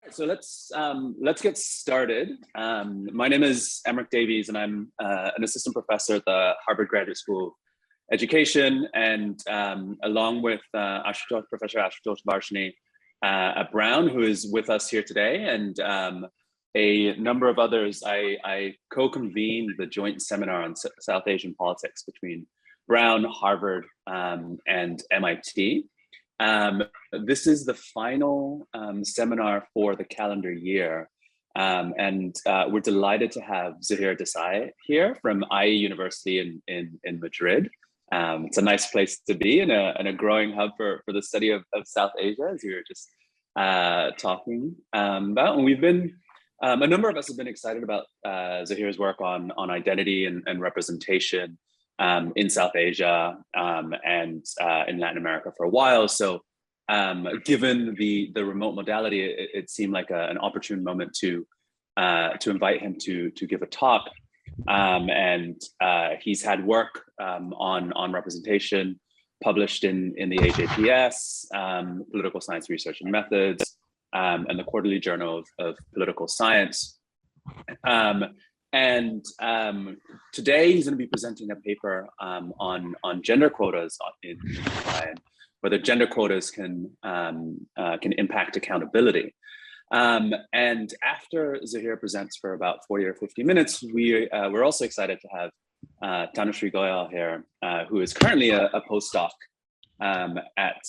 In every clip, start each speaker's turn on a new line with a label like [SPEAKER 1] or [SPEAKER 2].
[SPEAKER 1] Let's get started. My name is Emmerich Davies, and I'm an assistant professor at the Harvard Graduate School of Education, and along with Professor Ashutosh Varshney at Brown, who is with us here today, and a number of others, I co-convened the joint seminar on South Asian politics between Brown, Harvard, and MIT. This is the final seminar for the calendar year, and we're delighted to have Zuheir Desai here from IE University in Madrid. It's a nice place to be and a growing hub for the study of South Asia, as we were just talking about. And we've been, a number of us have been excited about Zuheir's work on identity and representation in South Asia and in Latin America for a while. So given the remote modality, it seemed like an opportune moment to invite him to give a talk. And he's had work on representation published in the AJPS, Political Science Research and Methods, and the Quarterly Journal of Political Science. And today he's going to be presenting a paper on gender quotas in Japan, whether gender quotas can impact accountability. And after Zuheir presents for about 40 or 50 minutes, we're also excited to have Tanushree Goyal here, who is currently a postdoc at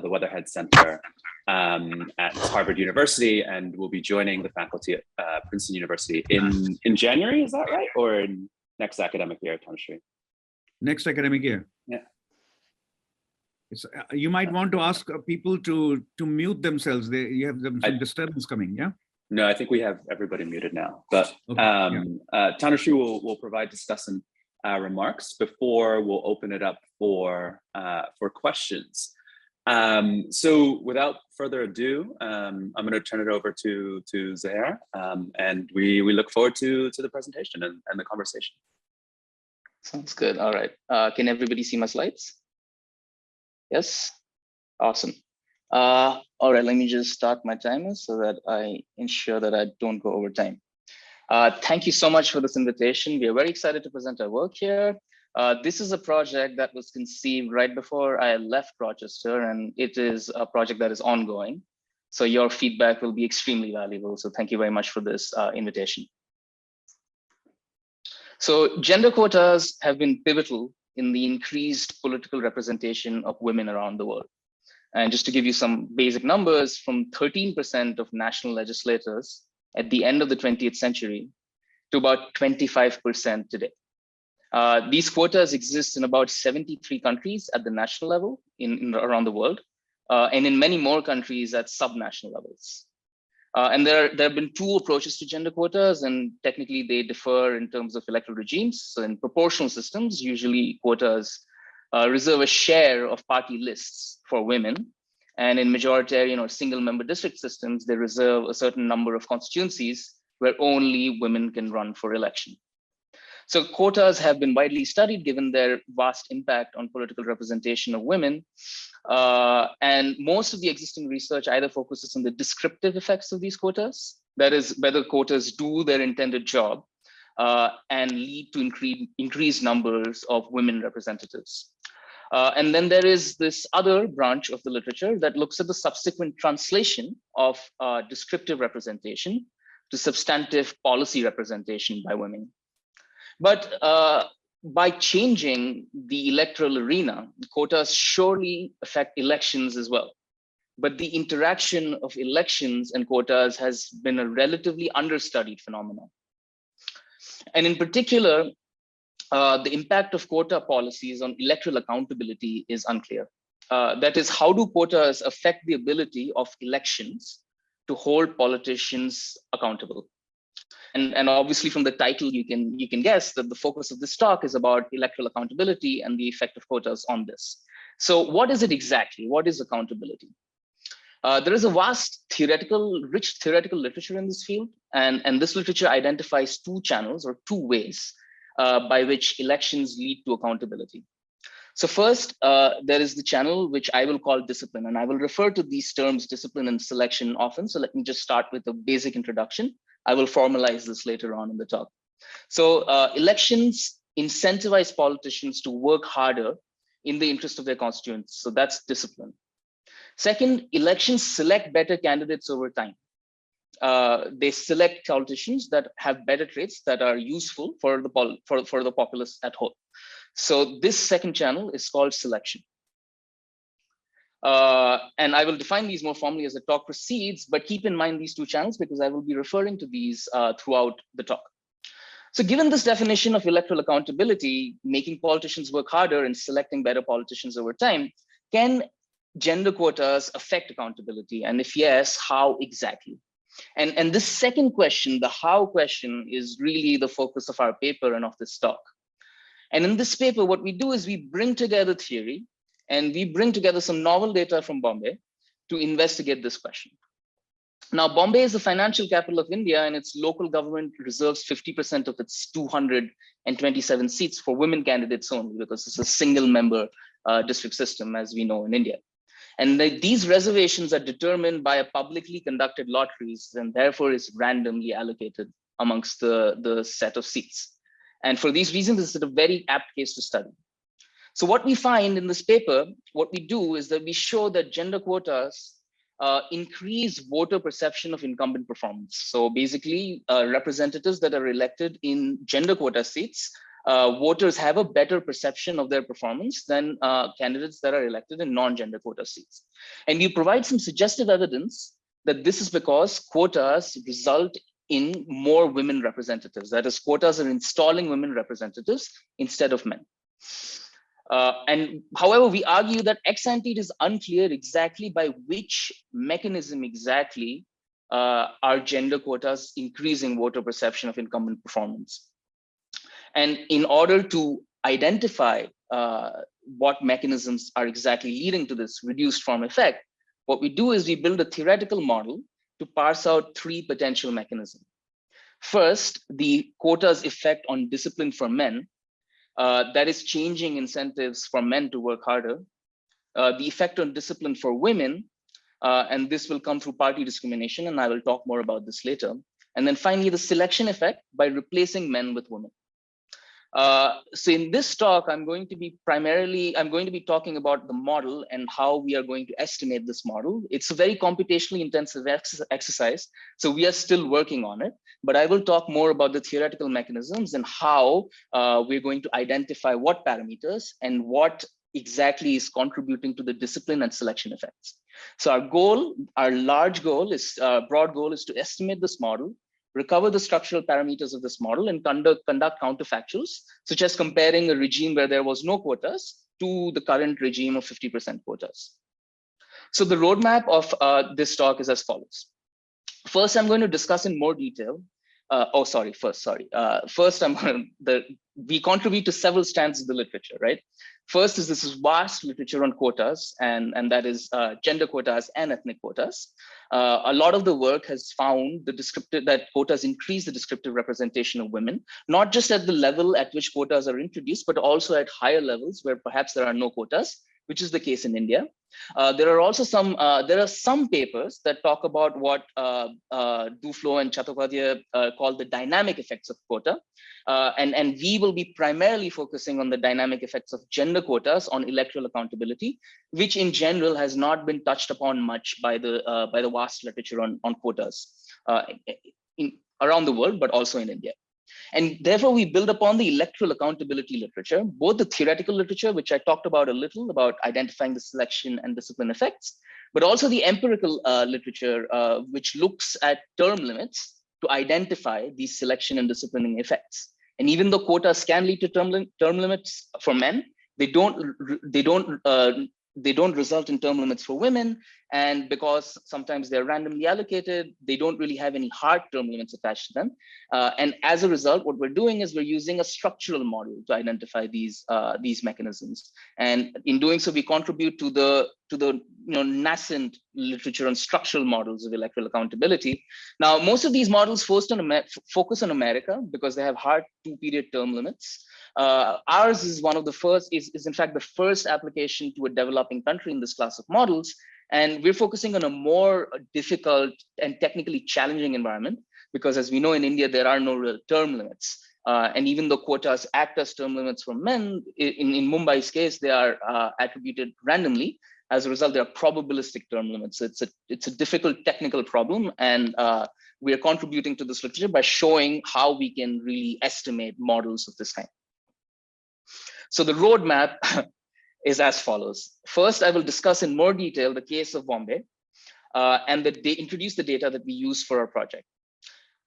[SPEAKER 1] the Weatherhead Center at Harvard University, and will be joining the faculty at Princeton University in January, is that right? Or in next academic year, Tanushree?
[SPEAKER 2] Next academic year.
[SPEAKER 1] Yeah.
[SPEAKER 2] You might want to ask people to mute themselves. You have some disturbance coming, yeah?
[SPEAKER 1] No, I think we have everybody muted now. But okay, Tanushree will provide discussant remarks before we'll open it up for questions. So without further ado, I'm going to turn it over to Zuheir, and we look forward to the presentation and the conversation.
[SPEAKER 3] Sounds good. All right. Can everybody see my slides? Yes? Awesome. All right, let me just start my timer so that I ensure that I don't go over time. Thank you so much for this invitation. We are very excited to present our work here. This is a project that was conceived right before I left Rochester, and it is a project that is ongoing. So your feedback will be extremely valuable. So thank you very much for this invitation. So gender quotas have been pivotal in the increased political representation of women around the world. And just to give you some basic numbers, from 13% of national legislators at the end of the 20th century to about 25% today. These quotas exist in about 73 countries at the national level around the world, and in many more countries at subnational levels. And there have been two approaches to gender quotas, and technically they differ in terms of electoral regimes. So in proportional systems, usually quotas reserve a share of party lists for women. And in majoritarian or single member district systems, they reserve a certain number of constituencies where only women can run for election. So quotas have been widely studied given their vast impact on political representation of women. And most of the existing research either focuses on the descriptive effects of these quotas, that is, whether quotas do their intended job and lead to increased numbers of women representatives. And then there is this other branch of the literature that looks at the subsequent translation of descriptive representation to substantive policy representation by women. But by changing the electoral arena, quotas surely affect elections as well. But the interaction of elections and quotas has been a relatively understudied phenomenon. And in particular, the impact of quota policies on electoral accountability is unclear. That is, how do quotas affect the ability of elections to hold politicians accountable? And obviously from the title, you can guess that the focus of this talk is about electoral accountability and the effect of quotas on this. So what is it exactly? What is accountability? There is a vast rich theoretical literature in this field, and this literature identifies two channels or two ways by which elections lead to accountability. So first, there is the channel which I will call discipline, and I will refer to these terms discipline and selection often. So let me just start with a basic introduction. I will formalize this later on in the talk. So elections incentivize politicians to work harder in the interest of their constituents. So that's discipline. Second, elections select better candidates over time. They select politicians that have better traits that are useful for the populace at whole. So this second channel is called selection. And I will define these more formally as the talk proceeds, but keep in mind these two channels because I will be referring to these throughout the talk. So given this definition of electoral accountability, making politicians work harder and selecting better politicians over time, can gender quotas affect accountability? And if yes, how exactly? And this second question, the how question, is really the focus of our paper and of this talk. And in this paper, what we do is we bring together theory and we bring together some novel data from Bombay to investigate this question. Now, Bombay is the financial capital of India, and its local government reserves 50% of its 227 seats for women candidates only, because it's a single member district system, as we know in India. And these reservations are determined by a publicly conducted lotteries, and therefore is randomly allocated amongst the set of seats. And for these reasons, this is a very apt case to study. So what we find in this paper, what we do is that we show that gender quotas increase voter perception of incumbent performance. So basically, representatives that are elected in gender quota seats, voters have a better perception of their performance than candidates that are elected in non-gender quota seats. And we provide some suggestive evidence that this is because quotas result in more women representatives. That is, quotas are installing women representatives instead of men. And however, we argue that ex ante it is unclear exactly by which mechanism exactly are gender quotas increasing voter perception of incumbent performance. And in order to identify what mechanisms are exactly leading to this reduced form effect, what we do is we build a theoretical model to parse out three potential mechanisms. First, the quota's effect on discipline for men, that is changing incentives for men to work harder. The effect on discipline for women, and this will come through party discrimination, and I will talk more about this later. And then finally, the selection effect by replacing men with women. So in this talk, I'm going to be talking about the model and how we are going to estimate this model. It's a very computationally intensive exercise, so we are still working on it, but I will talk more about the theoretical mechanisms and how we're going to identify what parameters and what exactly is contributing to the discipline and selection effects. So our goal, our broad goal is to estimate this model, recover the structural parameters of this model, and conduct counterfactuals, such as comparing a regime where there was no quotas to the current regime of 50% quotas. So the roadmap of this talk is as follows. First, I'm going to discuss in more detail. First, we contribute to several strands of the literature, right? First is this vast literature on quotas, and that is gender quotas and ethnic quotas. A lot of the work has found that quotas increase the descriptive representation of women, not just at the level at which quotas are introduced, but also at higher levels where perhaps there are no quotas, which is the case in India. There are also some papers that talk about what Duflo and Chattopadhyay call the dynamic effects of quota. And we will be primarily focusing on the dynamic effects of gender quotas on electoral accountability, which in general has not been touched upon much by the vast literature on quotas around the world, but also in India. And therefore, we build upon the electoral accountability literature, both the theoretical literature, which I talked about a little, about identifying the selection and discipline effects, but also the empirical literature, which looks at term limits to identify these selection and disciplining effects. And even though quotas can lead to term limits for men, they don't result in term limits for women. And because sometimes they're randomly allocated, they don't really have any hard term limits attached to them. And as a result, what we're doing is we're using a structural model to identify these mechanisms. And in doing so, we contribute to the nascent literature on structural models of electoral accountability. Now, most of these models focus on America because they have hard 2-period term limits. Ours is one of the first, is in fact the first application to a developing country in this class of models. And we're focusing on a more difficult and technically challenging environment because, as we know, in India, there are no real term limits. And even though quotas act as term limits for men, in Mumbai's case, they are attributed randomly. As a result, they are probabilistic term limits. It's a difficult technical problem, and we are contributing to this literature by showing how we can really estimate models of this kind. So the roadmap is as follows. First, I will discuss in more detail the case of Bombay, and introduce the data that we use for our project.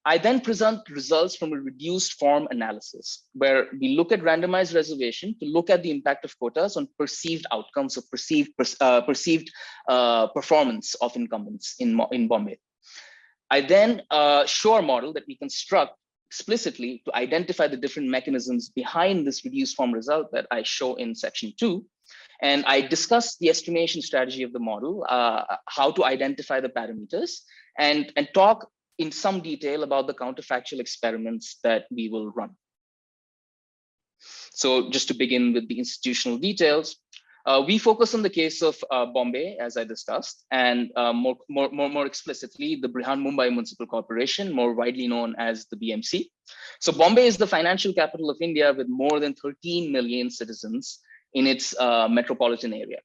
[SPEAKER 3] I then present results from a reduced form analysis, where we look at randomized reservation to look at the impact of quotas on perceived outcomes of perceived performance of incumbents in Bombay. I then show a model that we construct explicitly to identify the different mechanisms behind this reduced form result that I show in section 2. And I discuss the estimation strategy of the model, how to identify the parameters, and talk in some detail about the counterfactual experiments that we will run. So just to begin with the institutional details, we focus on the case of Bombay, as I discussed, and more explicitly, the Brihan-Mumbai Municipal Corporation, more widely known as the BMC. So Bombay is the financial capital of India with more than 13 million citizens in its metropolitan area.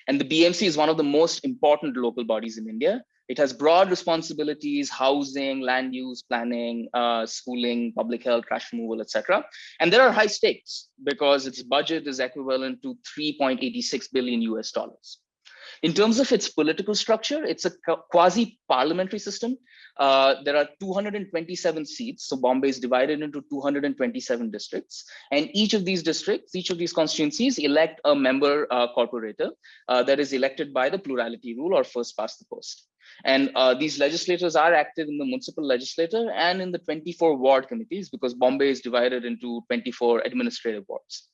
[SPEAKER 3] And the BMC is one of the most important local bodies in India. It has broad responsibilities: housing, land use, planning, schooling, public health, trash removal, etc. And there are high stakes because its budget is equivalent to 3.86 billion US dollars. In terms of its political structure, it's a quasi-parliamentary system. There are 227 seats, so Bombay is divided into 227 districts. And each of these districts, each of these constituencies elect a member corporator that is elected by the plurality rule, or first past the post. And these legislators are active in the municipal legislature and in the 24 ward committees, because Bombay is divided into 24 administrative wards.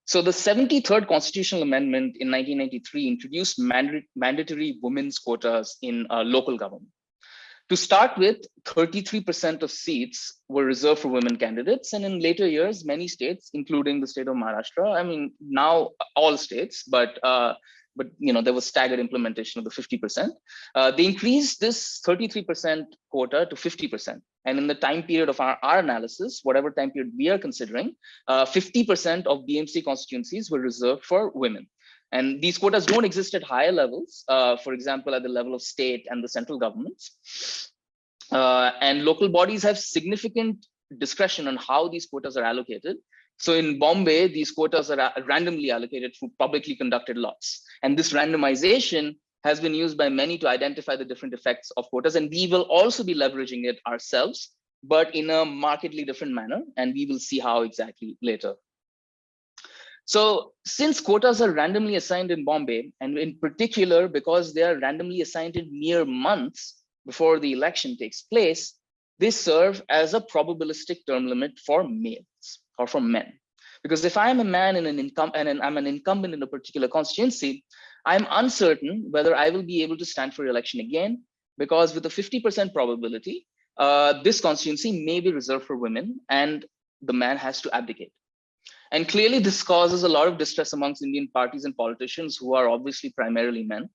[SPEAKER 3] So the 73rd Constitutional Amendment in 1993 introduced mandatory women's quotas in local government. To start with, 33% of seats were reserved for women candidates. And in later years, many states, including the state of Maharashtra, I mean, now all states, but there was staggered implementation of the 50%. They increased this 33% quota to 50%. And in the time period of our analysis, whatever time period we are considering, 50% of BMC constituencies were reserved for women. And these quotas don't exist at higher levels, for example, at the level of state and the central governments. And local bodies have significant discretion on how these quotas are allocated. So in Bombay, these quotas are randomly allocated through publicly conducted lots. And this randomization has been used by many to identify the different effects of quotas. And we will also be leveraging it ourselves, but in a markedly different manner. And we will see how exactly later. So since quotas are randomly assigned in Bombay, and in particular, because they are randomly assigned in mere months before the election takes place, they serve as a probabilistic term limit for males or for men. Because if I'm a man and I'm an incumbent in a particular constituency, I'm uncertain whether I will be able to stand for election again, because with a 50% probability, this constituency may be reserved for women and the man has to abdicate. And clearly this causes a lot of distress amongst Indian parties and politicians who are obviously primarily men.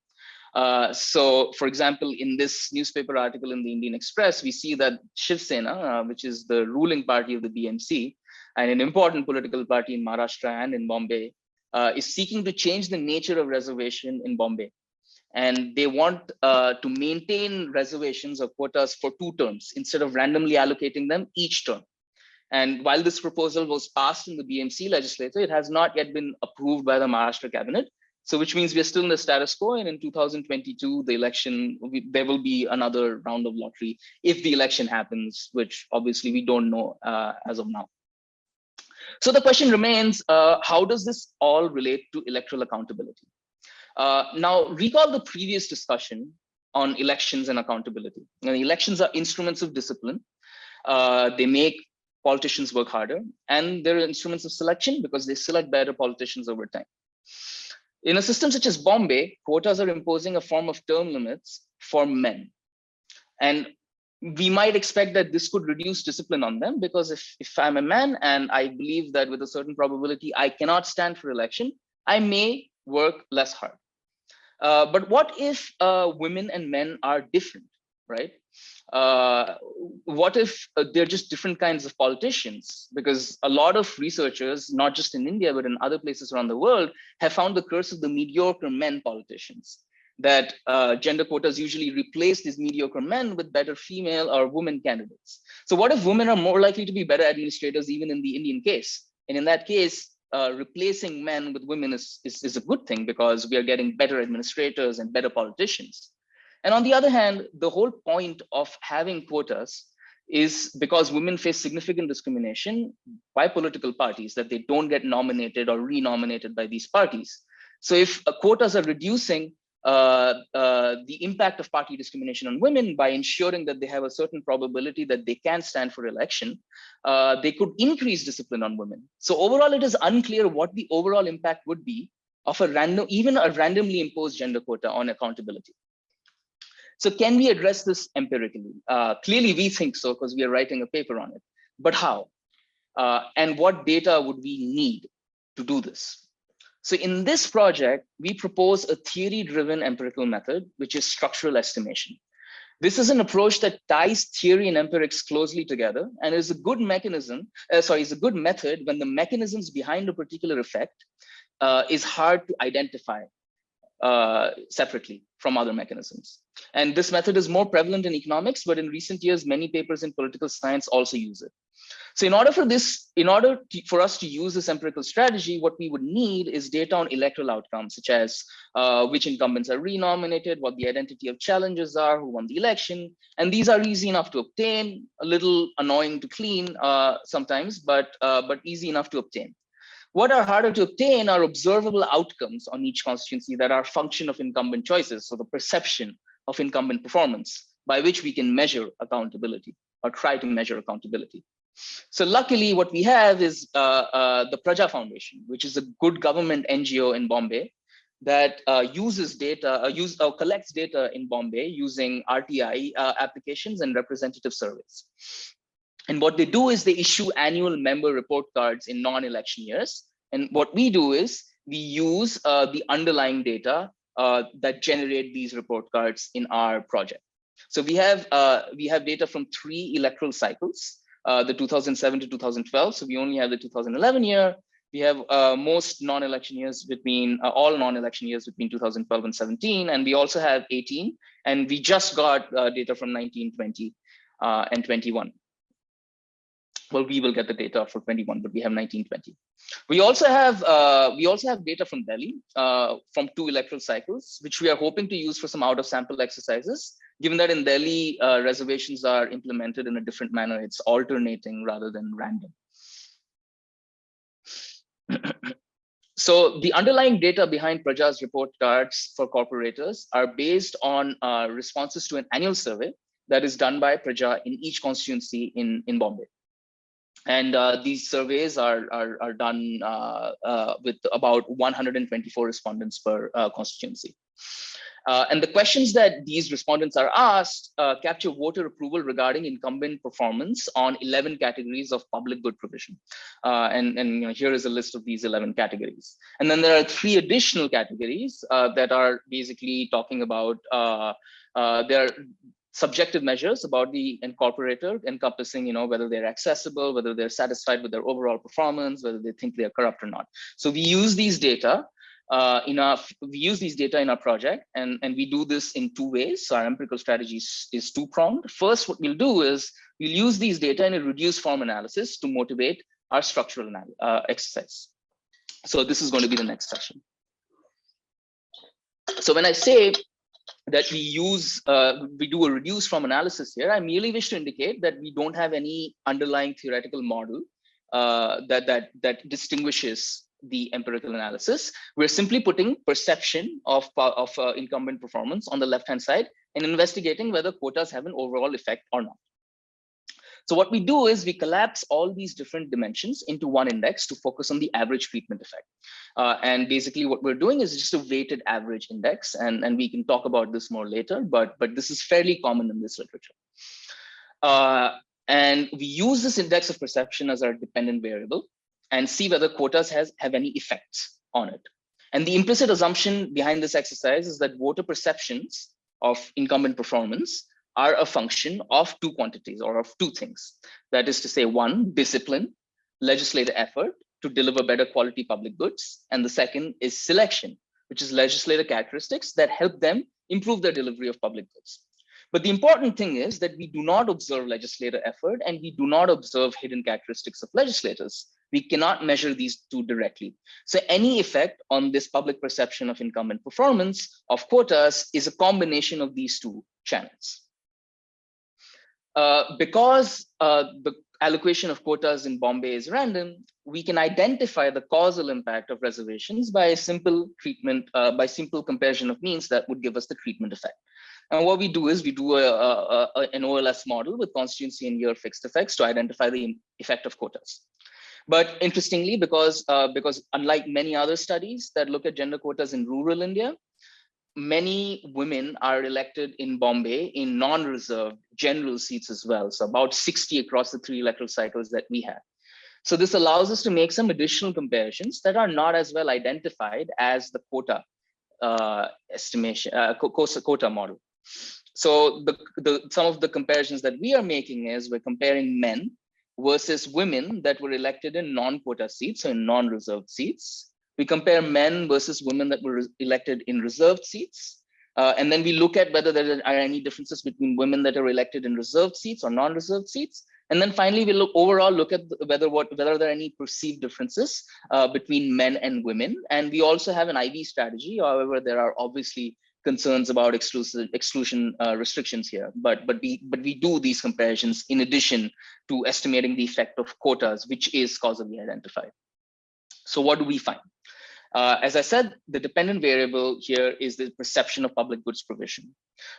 [SPEAKER 3] So for example, in this newspaper article in the Indian Express, we see that Shiv Sena, which is the ruling party of the BMC and an important political party in Maharashtra and in Bombay, is seeking to change the nature of reservation in Bombay. And they want to maintain reservations or quotas for 2 terms instead of randomly allocating them each term. And while this proposal was passed in the BMC legislature, it has not yet been approved by the Maharashtra cabinet. So which means we're still in the status quo. And in 2022, the election, there will be another round of lottery if the election happens, which obviously we don't know as of now. So the question remains, how does this all relate to electoral accountability? Now, recall the previous discussion on elections and accountability. Now, elections are instruments of discipline. They make politicians work harder, and there are instruments of selection because they select better politicians over time. In a system such as Bombay, quotas are imposing a form of term limits for men. And we might expect that this could reduce discipline on them, because if I'm a man and I believe that with a certain probability I cannot stand for election, I may work less hard. But what if women and men are different, right? What if they're just different kinds of politicians? Because a lot of researchers, not just in India, but in other places around the world, have found the curse of the mediocre men politicians, that gender quotas usually replace these mediocre men with better female or women candidates. So what if women are more likely to be better administrators, even in the Indian case? And in that case, replacing men with women is a good thing, because we are getting better administrators and better politicians. And on the other hand, the whole point of having quotas is because women face significant discrimination by political parties, that they don't get nominated or renominated by these parties. So if quotas are reducing the impact of party discrimination on women by ensuring that they have a certain probability that they can stand for election, they could increase discipline on women. So overall, it is unclear what the overall impact would be of even a randomly imposed gender quota on accountability. So can we address this empirically? Clearly, we think so, because we are writing a paper on it. But how? And what data would we need to do this? So in this project, we propose a theory-driven empirical method, which is structural estimation. This is an approach that ties theory and empirics closely together, and is a good mechanism. Is a good method when the mechanisms behind a particular effect is hard to identify separately from other mechanisms. And this method is more prevalent in economics, but in recent years, many papers in political science also use it. So in order for us to use this empirical strategy, what we would need is data on electoral outcomes, such as which incumbents are renominated, what the identity of challengers are, who won the election. And these are easy enough to obtain, a little annoying to clean sometimes, but easy enough to obtain. What are harder to obtain are observable outcomes on each constituency that are a function of incumbent choices, so the perception of incumbent performance, by which we can measure accountability or try to measure accountability. So luckily, what we have is the Praja Foundation, which is a good government NGO in Bombay that uses data, collects data in Bombay using RTI applications and representative surveys. And what they do is they issue annual member report cards in non-election years. And what we do is we use the underlying data that generate these report cards in our project. So we have data from 3 electoral cycles, the 2007 to 2012. So we only have the 2011 year. We have most non-election years between all non-election years between 2012 and 17, and we also have 18. And we just got data from 19, 20, and 21. Well, we will get the data for 21, but we have 19, 20. We also have data from Delhi from 2 electoral cycles, which we are hoping to use for some out of sample exercises. Given that in Delhi, reservations are implemented in a different manner, it's alternating rather than random. So the underlying data behind Praja's report cards for corporators are based on responses to an annual survey that is done by Praja in each constituency in Bombay. And these surveys are done with about 124 respondents per constituency. And the questions that these respondents are asked capture voter approval regarding incumbent performance on 11 categories of public good provision. And here is a list of these 11 categories. And then there are 3 additional categories that are basically talking about their subjective measures about the incorporator, encompassing whether they're accessible, whether they're satisfied with their overall performance, whether they think they are corrupt or not. So we use these data in our project, and we do this in 2 ways. So our empirical strategy is 2-pronged. First, what we'll do is we'll use these data in a reduced form analysis to motivate our structural exercise. So this is going to be the next session. So when I say that we do a reduced form analysis here, I merely wish to indicate that we don't have any underlying theoretical model that distinguishes the empirical analysis. We're simply putting perception of incumbent performance on the left-hand side and investigating whether quotas have an overall effect or not. So what we do is we collapse all these different dimensions into one index to focus on the average treatment effect. And basically what we're doing is just a weighted average index. And we can talk about this more later, but this is fairly common in this literature. And we use this index of perception as our dependent variable and see whether quotas have any effects on it. And the implicit assumption behind this exercise is that voter perceptions of incumbent performance are a function of two quantities or of two things. That is to say, one, discipline, legislative effort to deliver better quality public goods. And the second is selection, which is legislative characteristics that help them improve their delivery of public goods. But the important thing is that we do not observe legislative effort and we do not observe hidden characteristics of legislators. We cannot measure these two directly. So any effect on this public perception of incumbent performance of quotas is a combination of these two channels. Because the allocation of quotas in Bombay is random, we can identify the causal impact of reservations by a simple treatment, by simple comparison of means that would give us the treatment effect. And what we do is we do an OLS model with constituency and year fixed effects to identify the effect of quotas. But interestingly, because unlike many other studies that look at gender quotas in rural India, many women are elected in Bombay in non-reserved general seats as well. So about 60 across the 3 electoral cycles that we have. So this allows us to make some additional comparisons that are not as well identified as the quota estimation, quota model. So some of the comparisons that we are making is we're comparing men versus women that were elected in non-quota seats, so in non-reserved seats. We compare men versus women that were elected in reserved seats. And then we look at whether there are any differences between women that are elected in reserved seats or non-reserved seats. And then finally, we look at whether there are any perceived differences between men and women. And we also have an IV strategy. However, there are obviously concerns about exclusion restrictions here. But we do these comparisons in addition to estimating the effect of quotas, which is causally identified. So what do we find? As I said, the dependent variable here is the perception of public goods provision.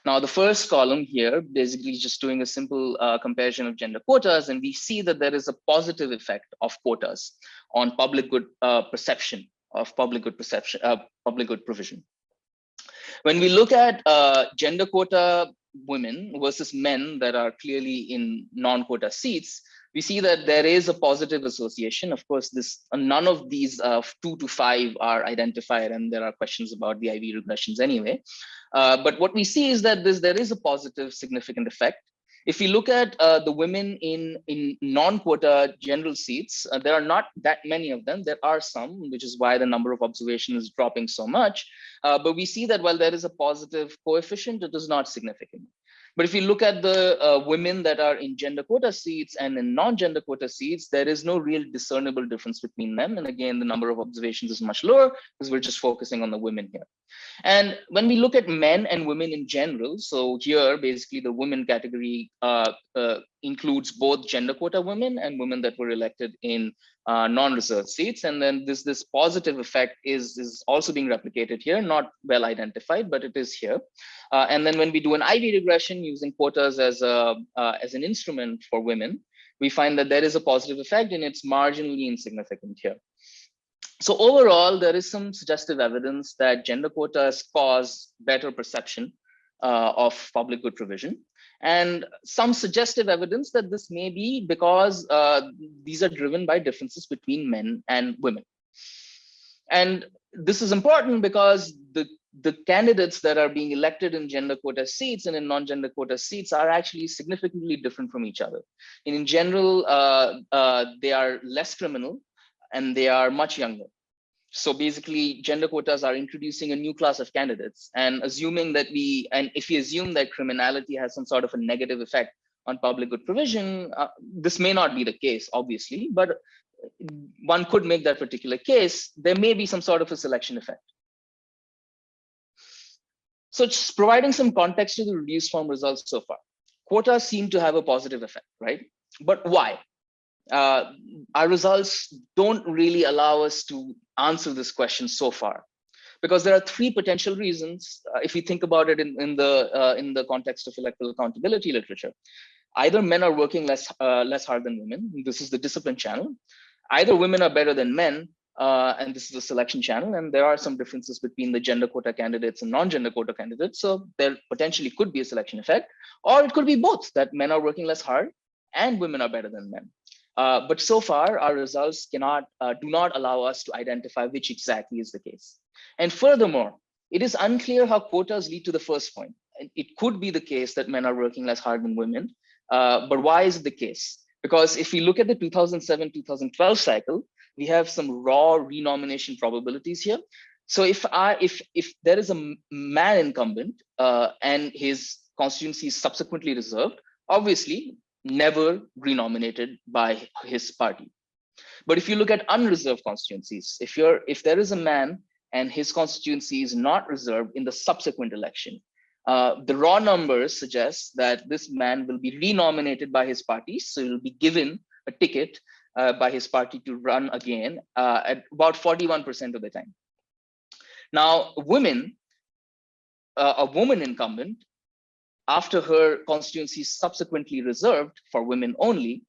[SPEAKER 3] Now, the first column here basically is just doing a simple comparison of gender quotas, and we see that there is a positive effect of quotas on public good perception of public good provision. When we look at gender quota women versus men that are clearly in non-quota seats, we see that there is a positive association. Of course, none of these 2 to 5 are identified, and there are questions about the IV regressions anyway. But what we see is that there is a positive significant effect. If we look at the women in non-quota general seats, there are not that many of them. There are some, which is why the number of observations is dropping so much. But we see that while there is a positive coefficient, it is not significant. But if you look at the women that are in gender quota seats and in non-gender quota seats, there is no real discernible difference between them. And again, the number of observations is much lower because we're just focusing on the women here. And when we look at men and women in general, so here basically the women category includes both gender quota women and women that were elected in non-reserved seats. And then this positive effect is also being replicated here, not well identified, but it is here. And then when we do an IV regression using quotas as an instrument for women, we find that there is a positive effect and it's marginally insignificant here. So overall, there is some suggestive evidence that gender quotas cause better perception of public good provision, and some suggestive evidence that this may be because these are driven by differences between men and women. And this is important because the candidates that are being elected in gender quota seats and in non-gender quota seats are actually significantly different from each other. And in general, they are less criminal and they are much younger. So basically, gender quotas are introducing a new class of candidates, and assuming that if we assume that criminality has some sort of a negative effect on public good provision, this may not be the case, obviously, but one could make that particular case. There may be some sort of a selection effect. So just providing some context to the reduced form results so far. Quotas seem to have a positive effect, right? But why? Our results don't really allow us to answer this question so far, because there are 3 potential reasons if we think about it in the context of electoral accountability literature. Either men are working less hard than women. This is the discipline channel. Either women are better than men, and this is the selection channel. And there are some differences between the gender quota candidates and non-gender quota candidates. So there potentially could be a selection effect, or it could be both, that men are working less hard and women are better than men. But so far, our results do not allow us to identify which exactly is the case. And furthermore, it is unclear how quotas lead to the first point. It could be the case that men are working less hard than women, but why is it the case? Because if we look at the 2007-2012 cycle, we have some raw renomination probabilities here. So if there is a man incumbent and his constituency is subsequently reserved, obviously never renominated by his party. But if you look at unreserved constituencies, if there is a man and his constituency is not reserved in the subsequent election, the raw numbers suggest that this man will be renominated by his party, so he will be given a ticket by his party to run again at about 41% of the time. Now, a woman incumbent, after her constituency is subsequently reserved for women only,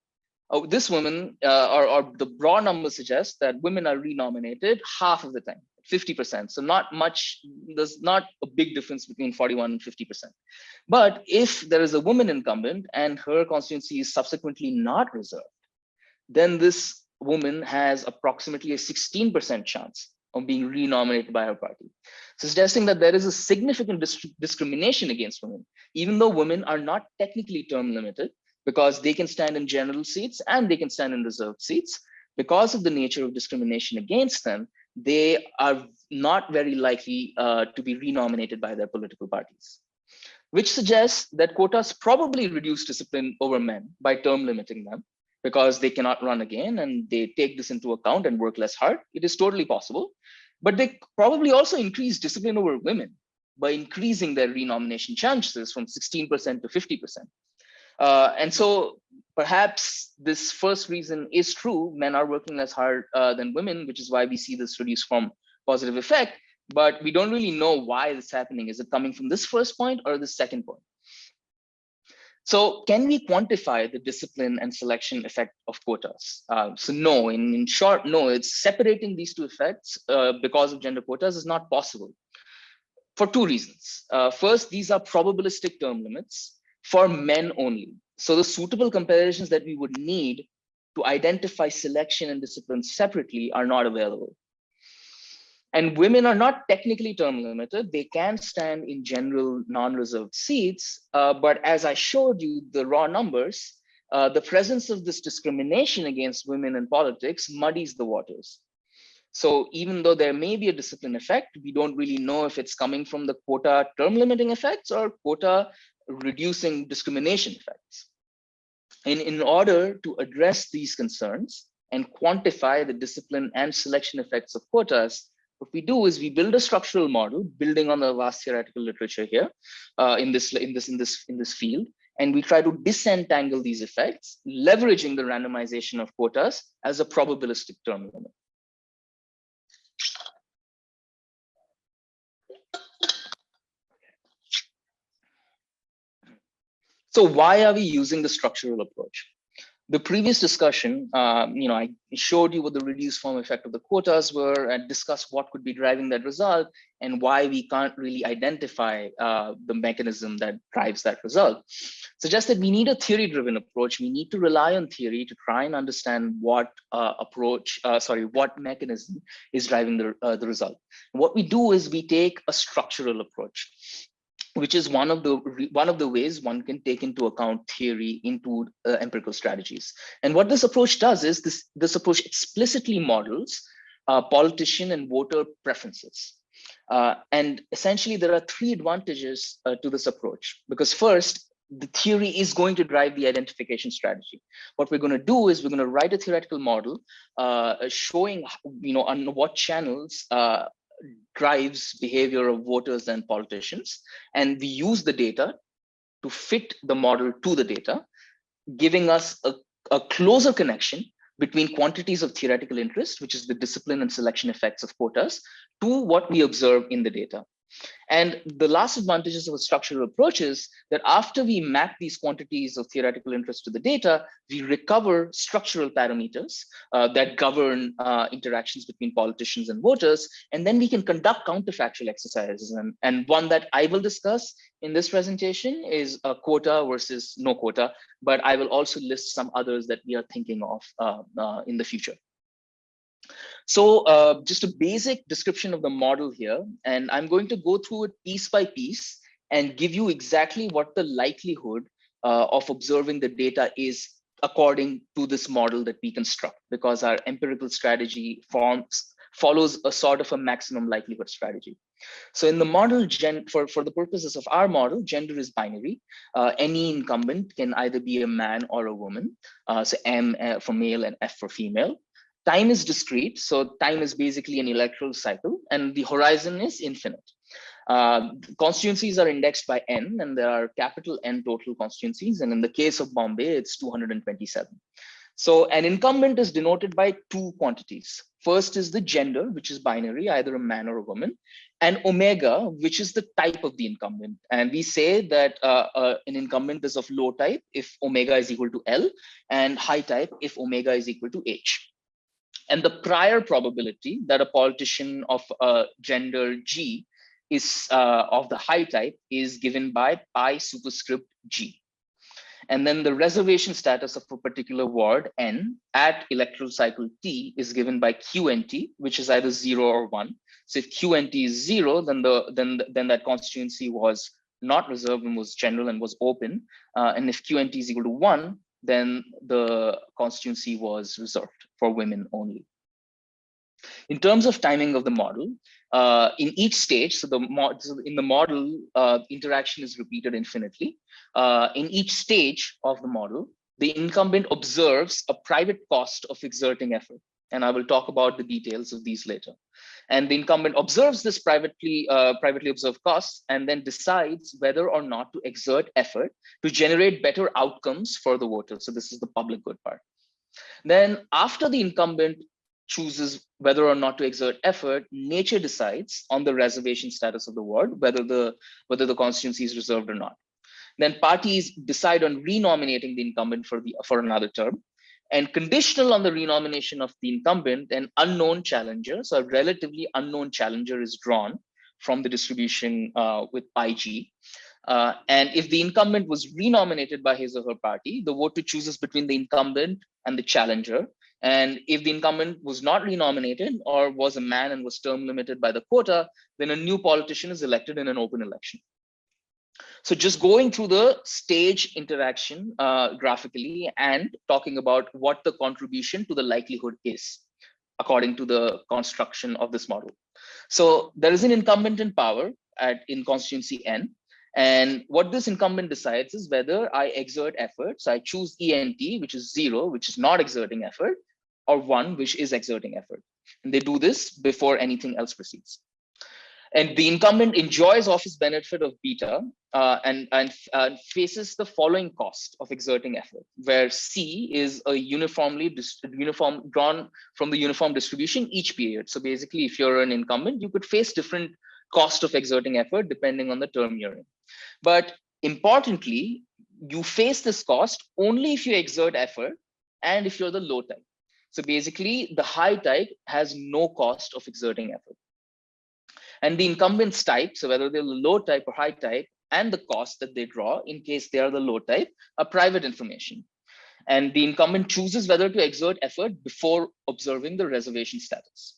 [SPEAKER 3] this woman, or the raw numbers suggest that women are renominated half of the time, 50%. So not much, there's not a big difference between 41 and 50%. But if there is a woman incumbent and her constituency is subsequently not reserved, then this woman has approximately a 16% chance of being renominated by her party, suggesting that there is a significant discrimination against women, even though women are not technically term limited, because they can stand in general seats and they can stand in reserved seats. Because of the nature of discrimination against them, they are not very likely to be renominated by their political parties, which suggests that quotas probably reduce discipline over men by term limiting them, because they cannot run again and they take this into account and work less hard. It is totally possible. But they probably also increase discipline over women by increasing their renomination chances from 16% to 50%. And so perhaps this first reason is true. Men are working less hard than women, which is why we see this reduced form positive effect. But we don't really know why this is happening. Is it coming from this first point or the second point? So can we quantify the discipline and selection effect of quotas? So no, in short, no, it's separating these two effects because of gender quotas is not possible for two reasons. First, these are probabilistic term limits for men only. So the suitable comparisons that we would need to identify selection and discipline separately are not available. And women are not technically term limited. They can stand in general non-reserved seats, but as I showed you the raw numbers, the presence of this discrimination against women in politics muddies the waters. So even though there may be a discipline effect, we don't really know if it's coming from the quota term limiting effects or quota reducing discrimination effects. And in order to address these concerns and quantify the discipline and selection effects of quotas, what we do is we build a structural model building on the vast theoretical literature here in this field, and we try to disentangle these effects, leveraging the randomization of quotas as a probabilistic term limit. So why are we using the structural approach? The previous discussion, I showed you what the reduced form effect of the quotas were and discussed what could be driving that result and why we can't really identify the mechanism that drives that result. Suggests that we need a theory-driven approach. We need to rely on theory to try and understand what what mechanism is driving the result. What we do is we take a structural approach, which is one of the ways one can take into account theory into empirical strategies. And what this approach does is this approach explicitly models politician and voter preferences. And essentially, there are three advantages to this approach. Because first, the theory is going to drive the identification strategy. What we're going to do is we're going to write a theoretical model showing, on what channels drives behavior of voters and politicians. And we use the data to fit the model to the data, giving us a closer connection between quantities of theoretical interest, which is the discipline and selection effects of quotas, to what we observe in the data. And the last advantages of a structural approach is that after we map these quantities of theoretical interest to the data, we recover structural parameters that govern interactions between politicians and voters, and then we can conduct counterfactual exercises. And one that I will discuss in this presentation is a quota versus no quota, but I will also list some others that we are thinking of in the future. So just a basic description of the model here, and I'm going to go through it piece by piece and give you exactly what the likelihood of observing the data is according to this model that we construct, because our empirical strategy follows a sort of a maximum likelihood strategy. So in the model, for the purposes of our model, gender is binary. Any incumbent can either be a man or a woman. So M for male and F for female. Time is discrete, so time is basically an electoral cycle, and the horizon is infinite. Constituencies are indexed by N, and there are capital N total constituencies, and in the case of Bombay, it's 227. So an incumbent is denoted by two quantities. First is the gender, which is binary, either a man or a woman, and omega, which is the type of the incumbent. And we say that an incumbent is of low type if omega is equal to L, and high type if omega is equal to H. And the prior probability that a politician of gender G is of the high type is given by pi superscript G. And then the reservation status of a particular ward N at electoral cycle T is given by QNT, which is either 0 or 1. So if QNT is 0, then that constituency was not reserved and was general and was open. And if QNT is equal to 1, then the constituency was reserved for women only. In terms of timing of the model, in each stage, so in the model, interaction is repeated infinitely. In each stage of the model, the incumbent observes a private cost of exerting effort. And I will talk about the details of these later. And the incumbent observes this privately observed costs and then decides whether or not to exert effort to generate better outcomes for the voters. So this is the public good part. Then after the incumbent chooses whether or not to exert effort, nature decides on the reservation status of the ward, whether the constituency is reserved or not. Then parties decide on renominating the incumbent for another term. And conditional on the renomination of the incumbent, an unknown challenger, so a relatively unknown challenger is drawn from the distribution with IG. And if the incumbent was renominated by his or her party, the voter chooses between the incumbent and the challenger. And if the incumbent was not renominated or was a man and was term limited by the quota, then a new politician is elected in an open election. So just going through the stage interaction graphically and talking about what the contribution to the likelihood is according to the construction of this model. So there is an incumbent in power in constituency N. And what this incumbent decides is whether I exert effort. So I choose ENT, which is 0, which is not exerting effort, or 1, which is exerting effort. And they do this before anything else proceeds. And the incumbent enjoys office benefit of beta and faces the following cost of exerting effort, where C is a uniform drawn from the uniform distribution each period. So basically, if you're an incumbent, you could face different cost of exerting effort depending on the term you're in. But importantly, you face this cost only if you exert effort and if you're the low type. So basically, the high type has no cost of exerting effort. And the incumbent's type, so whether they're the low type or high type, and the cost that they draw in case they are the low type, are private information. And the incumbent chooses whether to exert effort before observing the reservation status.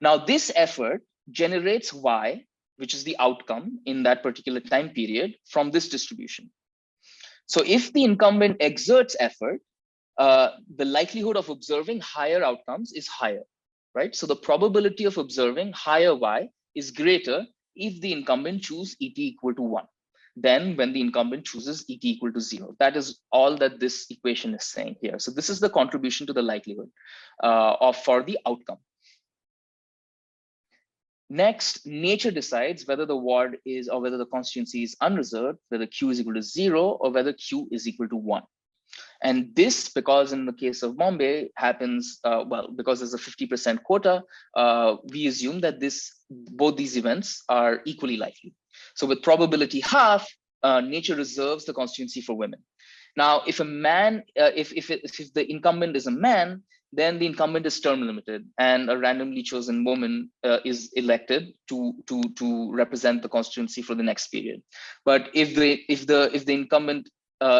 [SPEAKER 3] Now, this effort generates Y, which is the outcome in that particular time period from this distribution. So if the incumbent exerts effort, the likelihood of observing higher outcomes is higher, right? So the probability of observing higher Y is greater if the incumbent chooses ET equal to 1 than when the incumbent chooses ET equal to 0. That is all that this equation is saying here. So this is the contribution to the likelihood for the outcome. Next, nature decides whether the ward is or whether the constituency is unreserved, whether Q is equal to 0 or whether Q is equal to 1. And this, because in the case of Bombay happens, well, because there's a 50% quota, we assume that both these events are equally likely. So with probability half, nature reserves the constituency for women. Now, if a man, if the incumbent is a man, then the incumbent is term limited, and a randomly chosen woman is elected to represent the constituency for the next period. But if the incumbent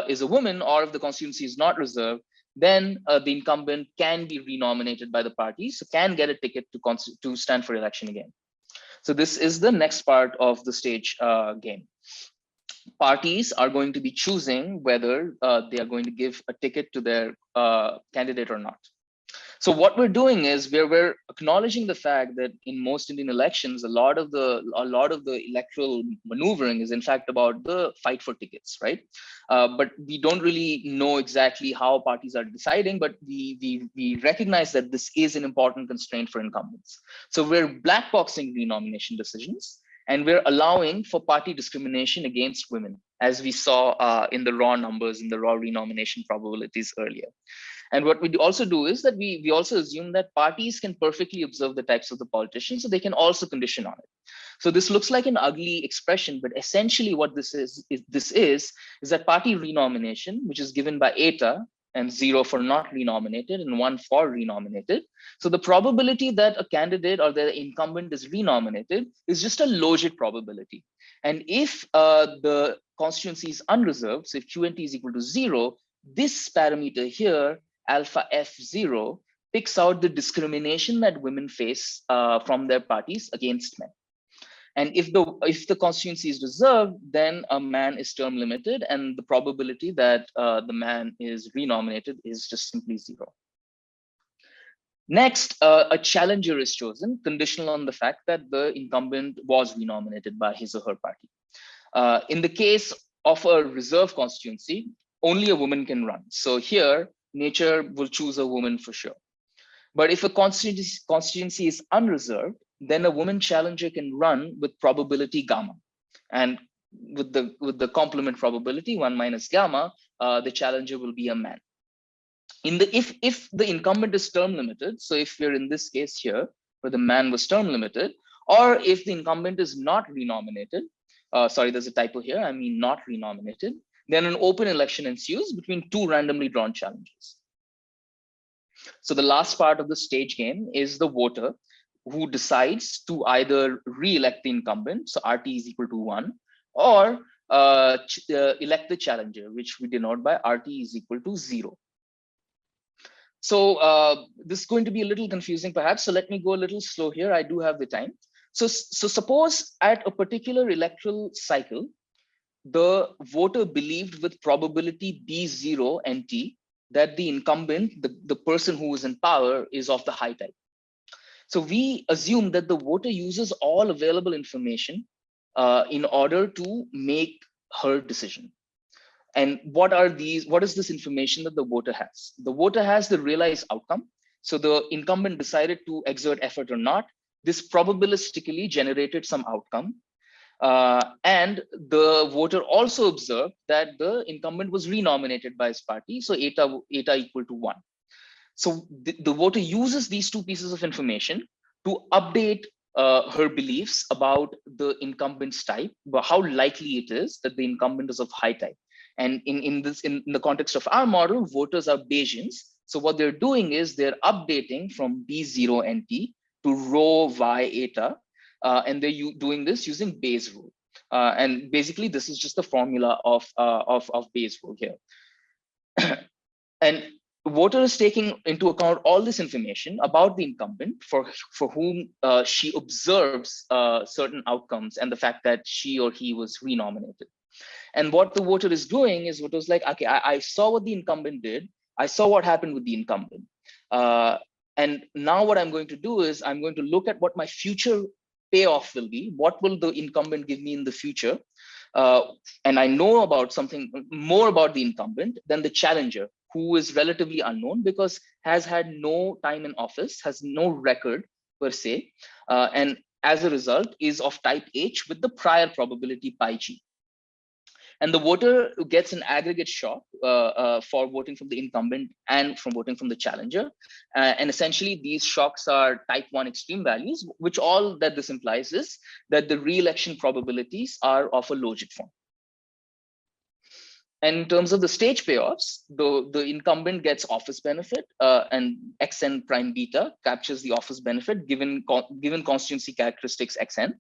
[SPEAKER 3] is a woman, or if the constituency is not reserved, then the incumbent can be renominated by the party, so can get a ticket to stand for election again. So this is the next part of the stage game. Parties are going to be choosing whether they are going to give a ticket to their candidate or not. So what we're doing is we're acknowledging the fact that in most Indian elections, a lot of the electoral maneuvering is in fact about the fight for tickets, right? But we don't really know exactly how parties are deciding, but we recognize that this is an important constraint for incumbents. So we're blackboxing renomination decisions, and we're allowing for party discrimination against women, as we saw in the raw numbers, in the raw renomination probabilities earlier. And what we also do is that we also assume that parties can perfectly observe the types of the politicians, so they can also condition on it. So this looks like an ugly expression, but essentially what this is that party renomination, which is given by eta, and 0 for not renominated and 1 for renominated. So the probability that a candidate or the incumbent is renominated is just a logit probability. And if the constituency is unreserved, so if QNT is equal to 0, this parameter here, alpha F0, picks out the discrimination that women face from their parties against men. And if the constituency is reserved, then a man is term limited, and the probability that the man is renominated is just simply 0. Next, a challenger is chosen, conditional on the fact that the incumbent was renominated by his or her party. In the case of a reserve constituency, only a woman can run. So here, nature will choose a woman for sure. But if a constituency is unreserved, then a woman challenger can run with probability gamma. And with the complement probability, 1 minus gamma, the challenger will be a man. If the incumbent is term limited, so if you're in this case here, where the man was term limited, or if the incumbent is not renominated, sorry, there's a typo here, I mean not renominated, then an open election ensues between 2 randomly drawn challengers. So the last part of the stage game is the voter who decides to either re-elect the incumbent, so RT is equal to 1, or elect the challenger, which we denote by RT is equal to 0. So this is going to be a little confusing perhaps, so let me go a little slow here. I do have the time. So suppose at a particular electoral cycle, the voter believed with probability B0 NT that the incumbent, the person who is in power, is of the high type. So we assume that the voter uses all available information in order to make her decision. And what is this information that the voter has? The voter has the realized outcome. So the incumbent decided to exert effort or not. This probabilistically generated some outcome. And the voter also observed that the incumbent was renominated by his party. So eta equal to 1. So the voter uses these 2 pieces of information to update her beliefs about the incumbent's type, but how likely it is that the incumbent is of high type. And in the context of our model, voters are Bayesians. So what they're doing is they're updating from B0 NT to rho Y eta, and they're doing this using Bayes rule. And basically, this is just the formula of Bayes rule here. And the voter is taking into account all this information about the incumbent for whom she observes certain outcomes and the fact that she or he was renominated. And what the voter is doing is what was like, okay, I saw what the incumbent did. I saw what happened with the incumbent. And now what I'm going to do is I'm going to look at what my future payoff will be. What will the incumbent give me in the future? And I know about something more about the incumbent than the challenger, who is relatively unknown because has had no time in office, has no record per se, and as a result is of type H with the prior probability pi g. And the voter gets an aggregate shock for voting from the incumbent and from voting from the challenger. And essentially, these shocks are type 1 extreme values, which all that this implies is that the re-election probabilities are of a logit form. And in terms of the stage payoffs, the incumbent gets office benefit, and xn prime beta captures the office benefit given constituency characteristics xn.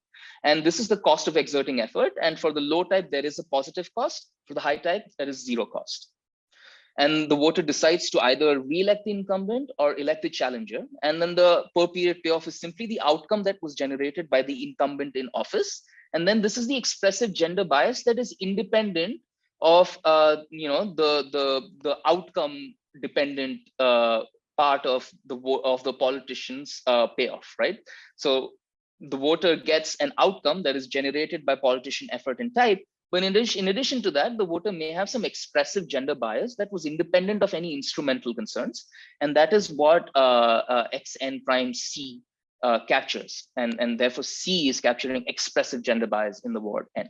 [SPEAKER 3] And this is the cost of exerting effort. And for the low type, there is a positive cost. For the high type, there is zero cost. And the voter decides to either re-elect the incumbent or elect the challenger. And then the per period payoff is simply the outcome that was generated by the incumbent in office. And then this is the expressive gender bias that is independent of the outcome dependent part of the politician's payoff, right? So the voter gets an outcome that is generated by politician effort and type, but in addition to that, the voter may have some expressive gender bias that was independent of any instrumental concerns, and that is what xn prime c captures, and therefore C is capturing expressive gender bias in the ward N.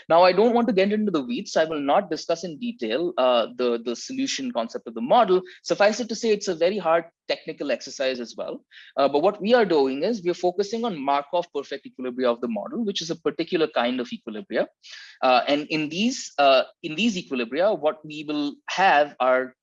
[SPEAKER 3] Now, I don't want to get into the weeds, so I will not discuss in detail the solution concept of the model. Suffice it to say, it's a very hard technical exercise as well. But what we are doing is we are focusing on Markov perfect equilibria of the model, which is a particular kind of equilibria. And in these equilibria, what we will have are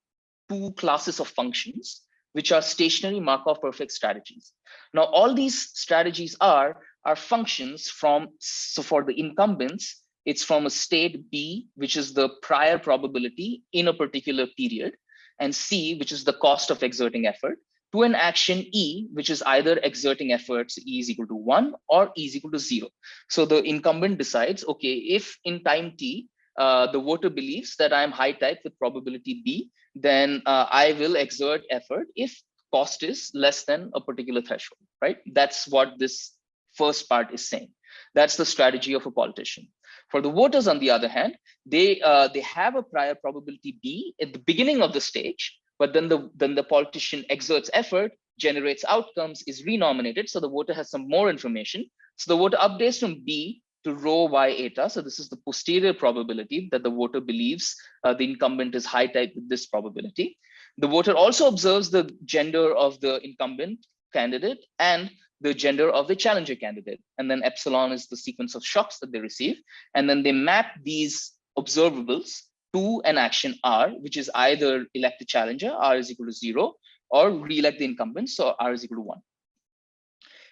[SPEAKER 3] two classes of functions, which are stationary Markov perfect strategies. Now, all these strategies are functions from, so for the incumbents, it's from a state B, which is the prior probability in a particular period, and C, which is the cost of exerting effort, to an action E, which is either exerting efforts E is equal to 1 or E is equal to 0. So the incumbent decides, okay, if in time T, the voter believes that I'm high type with probability B, then I will exert effort if cost is less than a particular threshold, right? That's what this first part is saying. That's the strategy of a politician. For the voters, on the other hand, they have a prior probability B at the beginning of the stage, but then the politician exerts effort, generates outcomes, is renominated, so the voter has some more information. So the voter updates from B to rho y eta. So this is the posterior probability that the voter believes the incumbent is high type with this probability. The voter also observes the gender of the incumbent candidate and the gender of the challenger candidate. And then epsilon is the sequence of shocks that they receive. And then they map these observables to an action R, which is either elect the challenger, R is equal to 0, or re-elect the incumbent, so R is equal to 1.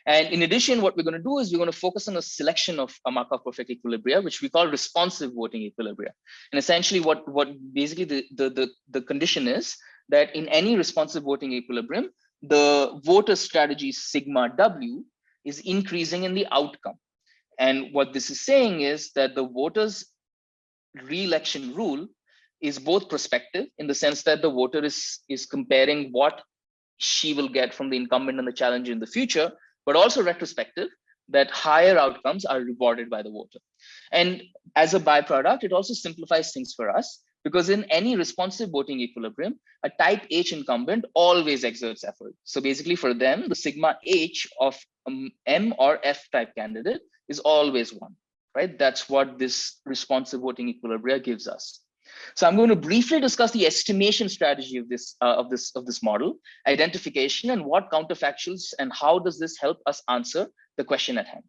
[SPEAKER 3] And in addition, what we're going to do is we're going to focus on a selection of a Markov perfect equilibria, which we call responsive voting equilibria. And essentially what basically the condition is that in any responsive voting equilibrium, the voter strategy sigma W is increasing in the outcome. And what this is saying is that the voter's re-election rule is both prospective in the sense that the voter is comparing what she will get from the incumbent and the challenger in the future, but also retrospective, that higher outcomes are rewarded by the voter. And as a byproduct, it also simplifies things for us, because in any responsive voting equilibrium, a type H incumbent always exerts effort. So basically for them, the sigma H of M or F type candidate is always 1, right? That's what this responsive voting equilibria gives us. So I'm going to briefly discuss the estimation strategy of this model, identification, and what counterfactuals and how does this help us answer the question at hand.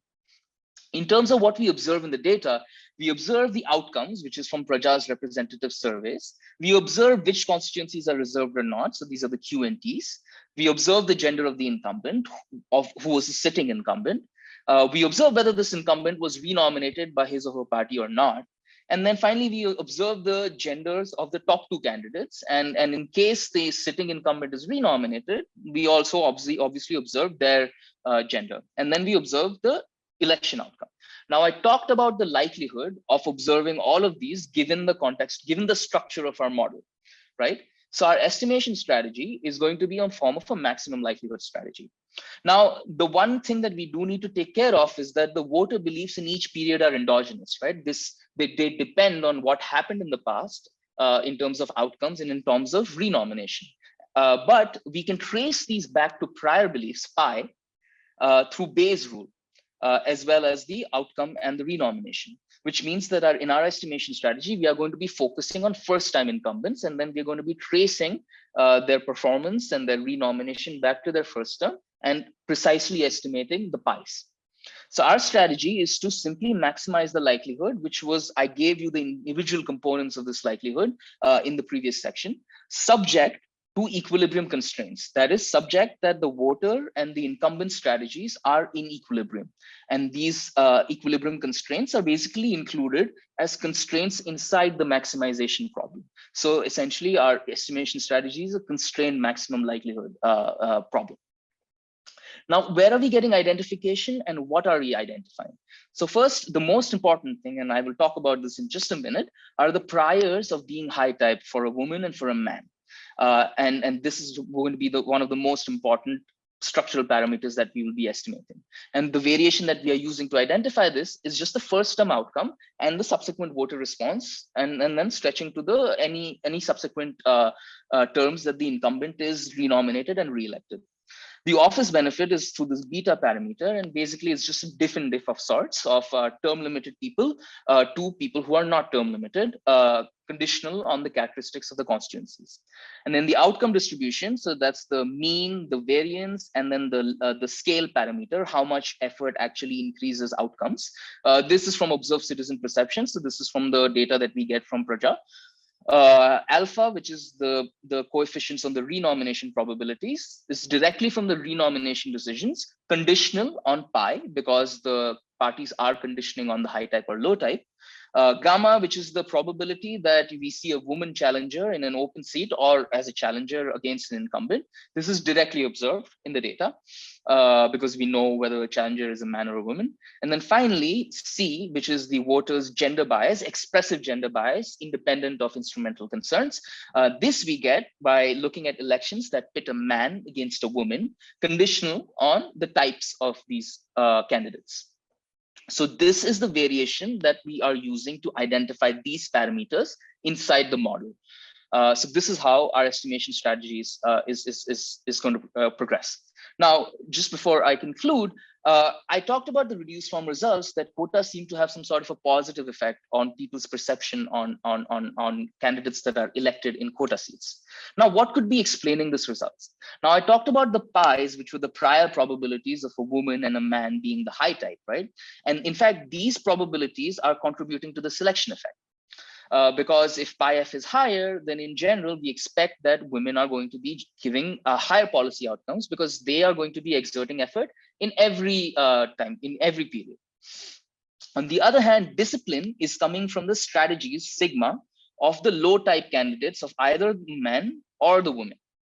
[SPEAKER 3] In terms of what we observe in the data, we observe the outcomes, which is from Praja's representative surveys. We observe which constituencies are reserved or not. So these are the Q and Ts. We observe the gender of the incumbent, who was a sitting incumbent. We observe whether this incumbent was renominated by his or her party or not. And then finally, we observe the genders of the top 2 candidates. And in case the sitting incumbent is renominated, we also obviously observe their gender. And then we observe the election outcome. Now, I talked about the likelihood of observing all of these given the context, given the structure of our model, right? So our estimation strategy is going to be on form of a maximum likelihood strategy. Now, the one thing that we do need to take care of is that the voter beliefs in each period are endogenous, right? They depend on what happened in the past in terms of outcomes and in terms of renomination. But we can trace these back to prior beliefs, pi, through Bayes' rule, as well as the outcome and the renomination. which means that in our estimation strategy, we are going to be focusing on first-time incumbents, and then we're going to be tracing their performance and their renomination back to their first term and precisely estimating the pies. So our strategy is to simply maximize the likelihood, which was, I gave you the individual components of this likelihood in the previous section, subject to equilibrium constraints. That is, subject that the voter and the incumbent strategies are in equilibrium. And these equilibrium constraints are basically included as constraints inside the maximization problem. So essentially, our estimation strategy is a constrained maximum likelihood problem. Now, where are we getting identification and what are we identifying? So first, the most important thing, and I will talk about this in just a minute, are the priors of being high type for a woman and for a man. And this is going to be one of the most important structural parameters that we will be estimating. And the variation that we are using to identify this is just the first term outcome and the subsequent voter response, and then stretching to the any subsequent terms that the incumbent is renominated and re-elected. The office benefit is through this beta parameter, and basically it's just a diff and diff of sorts of term limited people to people who are not term limited, conditional on the characteristics of the constituencies. And then the outcome distribution, so that's the mean, the variance, and then the scale parameter, how much effort actually increases outcomes. This is from observed citizen perception, so this is from the data that we get from Praja. Alpha, which is the coefficients on the renomination probabilities, is directly from the renomination decisions, conditional on pi, because the parties are conditioning on the high type or low type. Gamma, which is the probability that we see a woman challenger in an open seat or as a challenger against an incumbent. This is directly observed in the data because we know whether a challenger is a man or a woman. And then finally, C, which is the voters' gender bias, expressive gender bias, independent of instrumental concerns. This we get by looking at elections that pit a man against a woman, conditional on the types of these candidates. So this is the variation that we are using to identify these parameters inside the model. So this is how our estimation strategies is going to progress. Now, just before I conclude, I talked about the reduced form results that quotas seem to have some sort of a positive effect on people's perception on candidates that are elected in quota seats. Now, what could be explaining this results? Now, I talked about the pies, which were the prior probabilities of a woman and a man being the high type, right? And in fact, these probabilities are contributing to the selection effect. Because if pi f is higher, then in general, we expect that women are going to be giving higher policy outcomes because they are going to be exerting effort in every time, in every period. On the other hand, discipline is coming from the strategies, sigma, of the low type candidates of either the men or the women,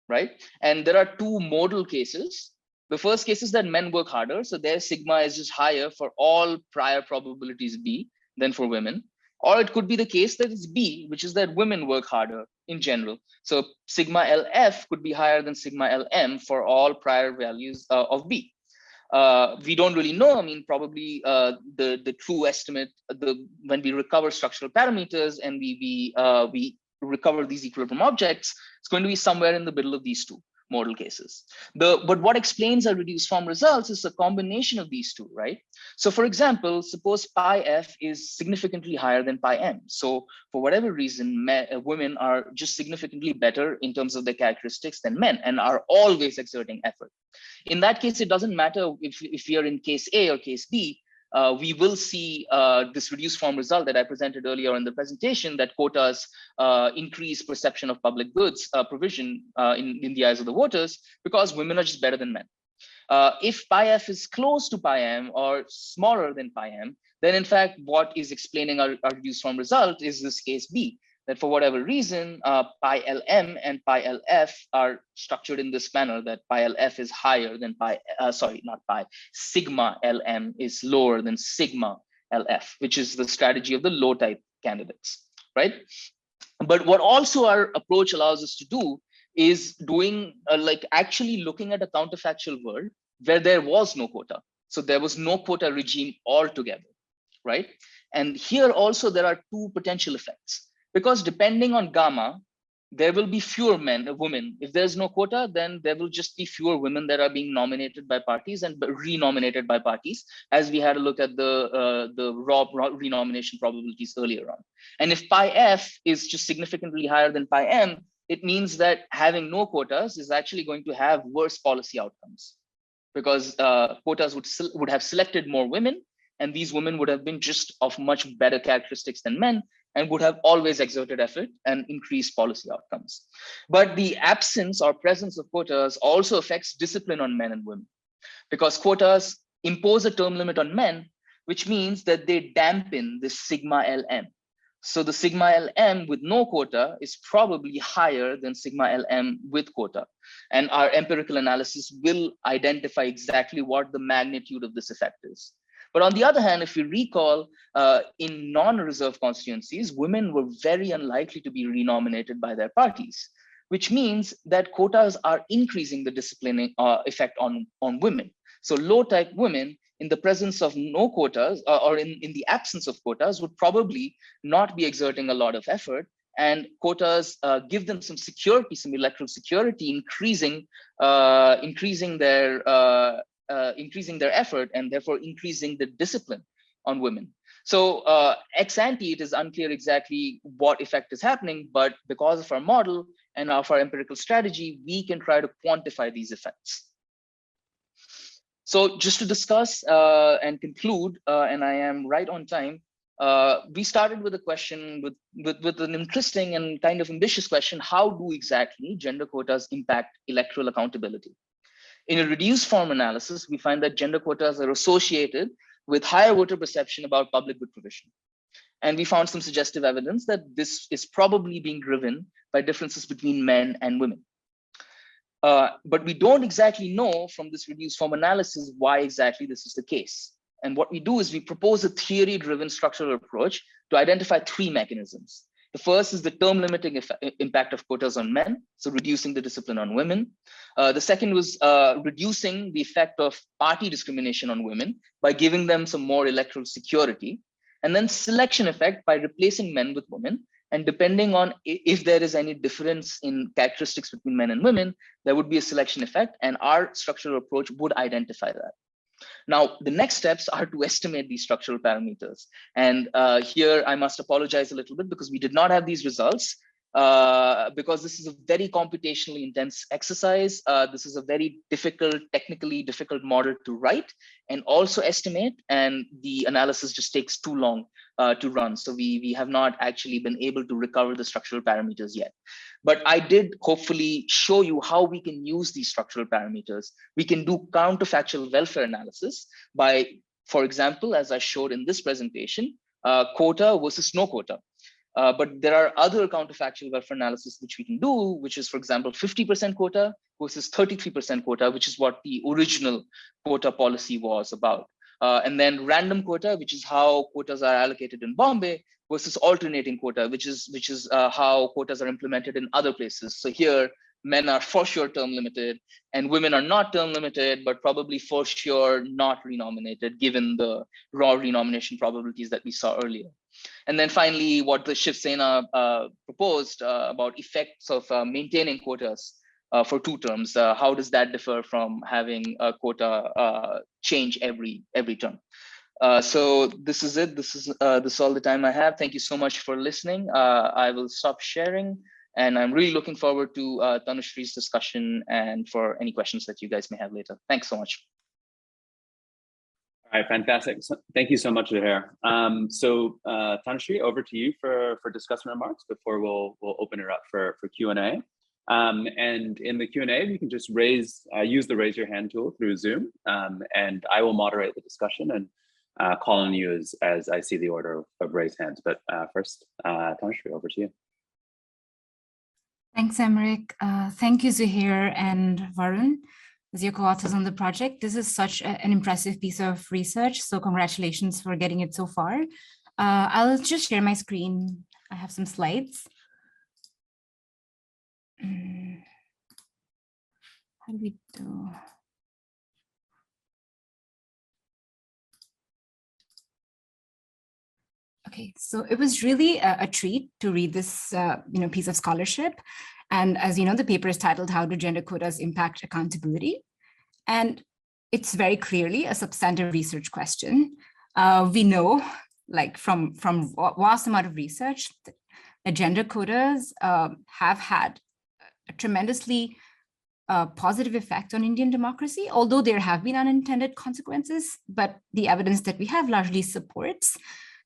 [SPEAKER 3] right? And there are two modal cases. The first case is that men work harder. So their sigma is just higher for all prior probabilities B than for women. Or it could be the case that it's B, which is that women work harder in general. So sigma LF could be higher than sigma LM for all prior values of B. We don't really know. I mean, probably the true estimate, when we recover structural parameters and we recover these equilibrium objects, it's going to be somewhere in the middle of these two modal cases. But what explains our reduced form results is a combination of these two, right? So for example, suppose pi f is significantly higher than pi m. So for whatever reason, women are just significantly better in terms of their characteristics than men and are always exerting effort. In that case, it doesn't matter if we are in case A or case B, we will see this reduced form result that I presented earlier in the presentation, that quotas increase perception of public goods provision in the eyes of the voters because women are just better than men. If pi f is close to pi m or smaller than pi m, then in fact, what is explaining our reduced form result is this case B, that for whatever reason, pi lm and pi lf are structured in this manner, that pi lf is higher than sigma lm is lower than sigma lf, which is the strategy of the low type candidates, right? But what also our approach allows us to do is doing like actually looking at a counterfactual world where there was no quota. So there was no quota regime altogether, right? And here also there are two potential effects. Because depending on gamma, there will be fewer women. If there's no quota, then there will just be fewer women that are being nominated by parties and renominated by parties, as we had a look at the raw renomination probabilities earlier on. And if pi f is just significantly higher than pi m, it means that having no quotas is actually going to have worse policy outcomes, because quotas would have selected more women, and these women would have been just of much better characteristics than men, and would have always exerted effort and increased policy outcomes. But the absence or presence of quotas also affects discipline on men and women, because quotas impose a term limit on men, which means that they dampen the sigma LM. So the sigma LM with no quota is probably higher than sigma LM with quota. And our empirical analysis will identify exactly what the magnitude of this effect is. But on the other hand, if we recall, in non-reserve constituencies, women were very unlikely to be renominated by their parties, which means that quotas are increasing the disciplining effect on women. So low type women, in the presence of no quotas, or in the absence of quotas, would probably not be exerting a lot of effort, and quotas give them some security, some electoral security, increasing their effort, and therefore increasing the discipline on women. So ex ante, it is unclear exactly what effect is happening, but because of our model and of our empirical strategy, we can try to quantify these effects. So just to discuss and conclude, and I am right on time, we started with a question, with an interesting and kind of ambitious question: how do exactly gender quotas impact electoral accountability? In a reduced form analysis, we find that gender quotas are associated with higher voter perception about public good provision. And we found some suggestive evidence that this is probably being driven by differences between men and women. But we don't exactly know from this reduced form analysis why exactly this is the case. And what we do is we propose a theory-driven structural approach to identify three mechanisms. The first is the term limiting impact of quotas on men, so reducing the discipline on women. The second was reducing the effect of party discrimination on women by giving them some more electoral security. And then selection effect by replacing men with women. And depending on if there is any difference in characteristics between men and women, there would be a selection effect, and our structural approach would identify that. Now, the next steps are to estimate these structural parameters. And here I must apologize a little bit because we did not have these results because this is a very computationally intense exercise. This is a very technically difficult model to write and also estimate, and the analysis just takes too long to run. So we have not actually been able to recover the structural parameters yet. But I did hopefully show you how we can use these structural parameters. We can do counterfactual welfare analysis by, for example, as I showed in this presentation, quota versus no quota. But there are other counterfactual welfare analysis which we can do, which is, for example, 50% quota versus 33% quota, which is what the original quota policy was about. And then random quota, which is how quotas are allocated in Bombay, versus alternating quota, which is how quotas are implemented in other places. So here, men are for sure term limited, and women are not term limited, but probably for sure not renominated, given the raw renomination probabilities that we saw earlier. And then finally, what the Shiv Sena proposed about effects of maintaining quotas for two terms. How does that differ from having a quota change every term? So this is it. This is all the time I have. Thank you so much for listening. I will stop sharing, and I'm really looking forward to Tanushri's discussion and for any questions that you guys may have later. Thanks so much.
[SPEAKER 1] All right, fantastic. So, thank you so much, Zuheir. Tanushri, over to you for discussion remarks before we'll open it up for Q&A. And in the Q&A, you can just use the raise your hand tool through Zoom, and I will moderate the discussion and call on you as I see the order of raised hands. But first, Tanushri, over to you.
[SPEAKER 4] Thanks, Emric. Thank you, Zuheir and Varun, as your co-authors on the project. This is such an impressive piece of research, so congratulations for getting it so far. I'll just share my screen. I have some slides. How do we do? Okay, so it was really a treat to read this piece of scholarship. And as you know, the paper is titled "How Do Gender Quotas Impact Accountability?" And it's very clearly a substantive research question. We know, like from vast amount of research, that gender quotas have had a tremendously positive effect on Indian democracy, although there have been unintended consequences, but the evidence that we have largely supports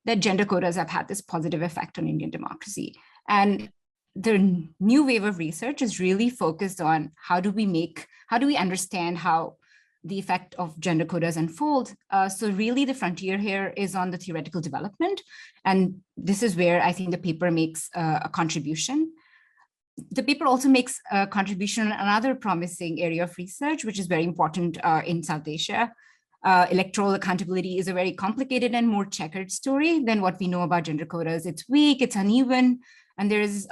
[SPEAKER 4] that gender quotas have had this positive effect on Indian democracy. And the new wave of research is really focused on how do we understand how the effect of gender quotas unfold. So really the frontier here is on the theoretical development. And this is where I think the paper makes a contribution. The paper also makes a contribution on another promising area of research, which is very important in South Asia. Electoral accountability is a very complicated and more checkered story than what we know about gender quotas. It's weak, it's uneven, and there is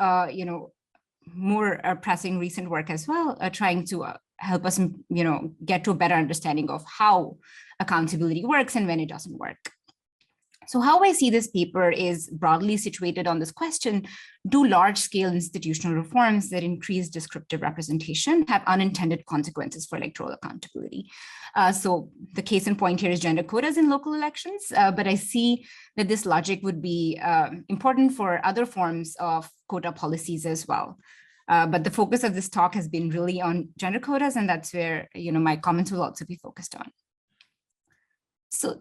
[SPEAKER 4] more pressing recent work as well, trying to help us get to a better understanding of how accountability works and when it doesn't work. So how I see this paper is broadly situated on this question: do large-scale institutional reforms that increase descriptive representation have unintended consequences for electoral accountability? So the case in point here is gender quotas in local elections, but I see that this logic would be important for other forms of quota policies as well. But the focus of this talk has been really on gender quotas, and that's where my comments will also be focused on. So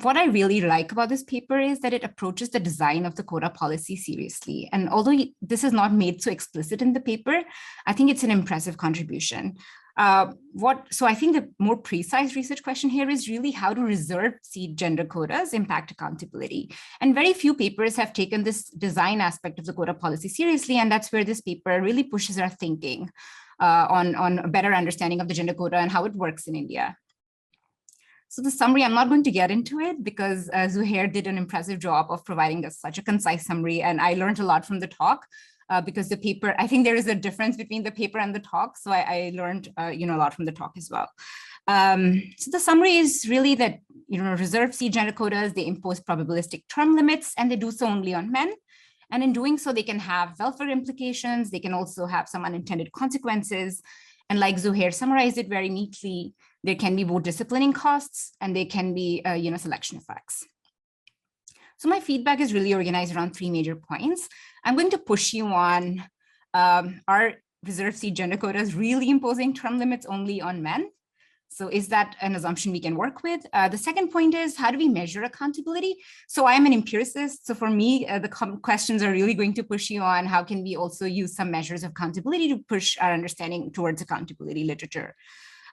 [SPEAKER 4] what I really like about this paper is that it approaches the design of the quota policy seriously. And although this is not made so explicit in the paper, I think it's an impressive contribution. So I think the more precise research question here is really how do reserved seat gender quotas impact accountability? And very few papers have taken this design aspect of the quota policy seriously. And that's where this paper really pushes our thinking on a better understanding of the gender quota and how it works in India. So the summary, I'm not going to get into it because Zuheir did an impressive job of providing us such a concise summary. And I learned a lot from the talk because the paper, I think there is a difference between the paper and the talk. So I learned a lot from the talk as well. So the summary is really that, reserved seat gender quotas, they impose probabilistic term limits, and they do so only on men. And in doing so, they can have welfare implications. They can also have some unintended consequences. And like Zuheir summarized it very neatly, there can be both disciplining costs and there can be, selection effects. So my feedback is really organized around three major points. I'm going to push you on, are reserved seat gender quotas really imposing term limits only on men? So is that an assumption we can work with? The second point is, how do we measure accountability? So I'm an empiricist. So for me, the questions are really going to push you on how can we also use some measures of accountability to push our understanding towards accountability literature.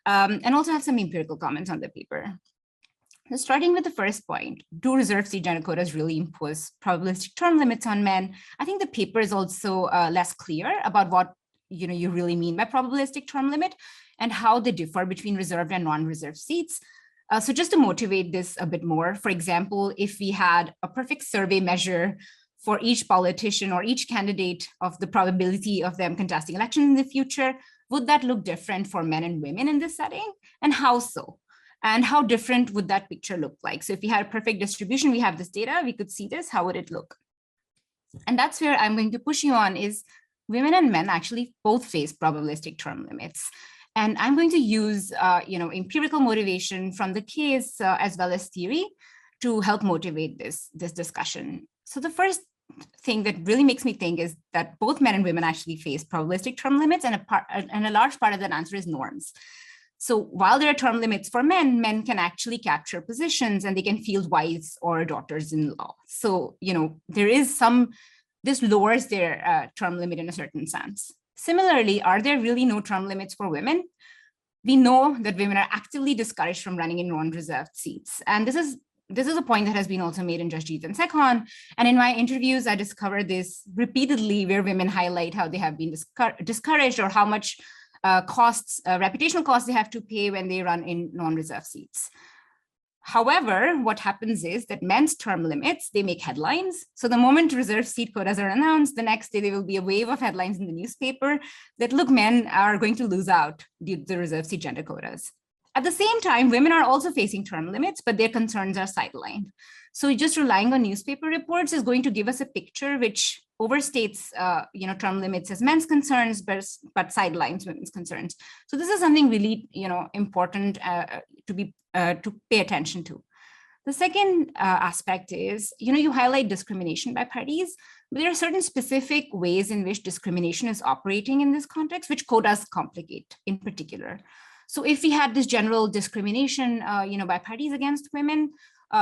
[SPEAKER 4] And also have some empirical comments on the paper. So starting with the first point, do reserved seat gender quotas really impose probabilistic term limits on men? I think the paper is also less clear about what you really mean by probabilistic term limit and how they differ between reserved and non-reserved seats. So just to motivate this a bit more, for example, if we had a perfect survey measure for each politician or each candidate of the probability of them contesting elections in the future, would that look different for men and women in this setting? And how so? And how different would that picture look like? So if we had a perfect distribution, we have this data, we could see this, how would it look? And that's where I'm going to push you on is women and men actually both face probabilistic term limits. And I'm going to use empirical motivation from the case as well as theory to help motivate this discussion. So the first thing that really makes me think is that both men and women actually face probabilistic term limits, and a large part of that answer is norms. So while there are term limits for men, men can actually capture positions and they can field wives or daughters-in-law. So, there is this lowers their term limit in a certain sense. Similarly, are there really no term limits for women? We know that women are actively discouraged from running in non-reserved seats. And this is a point that has been also made in Jasjeet and Sekhon. And in my interviews, I discovered this repeatedly where women highlight how they have been discouraged or how much reputational costs they have to pay when they run in non-reserved seats. However, what happens is that men's term limits, they make headlines. So the moment reserved seat quotas are announced, the next day there will be a wave of headlines in the newspaper that, look, men are going to lose out due to the reserved seat gender quotas. At the same time, women are also facing term limits, but their concerns are sidelined. So just relying on newspaper reports is going to give us a picture which overstates term limits as men's concerns, but sidelines women's concerns. So this is something really important to pay attention to. The second aspect is, you highlight discrimination by parties, but there are certain specific ways in which discrimination is operating in this context, which quotas complicate in particular. So if we had this general discrimination, by parties against women,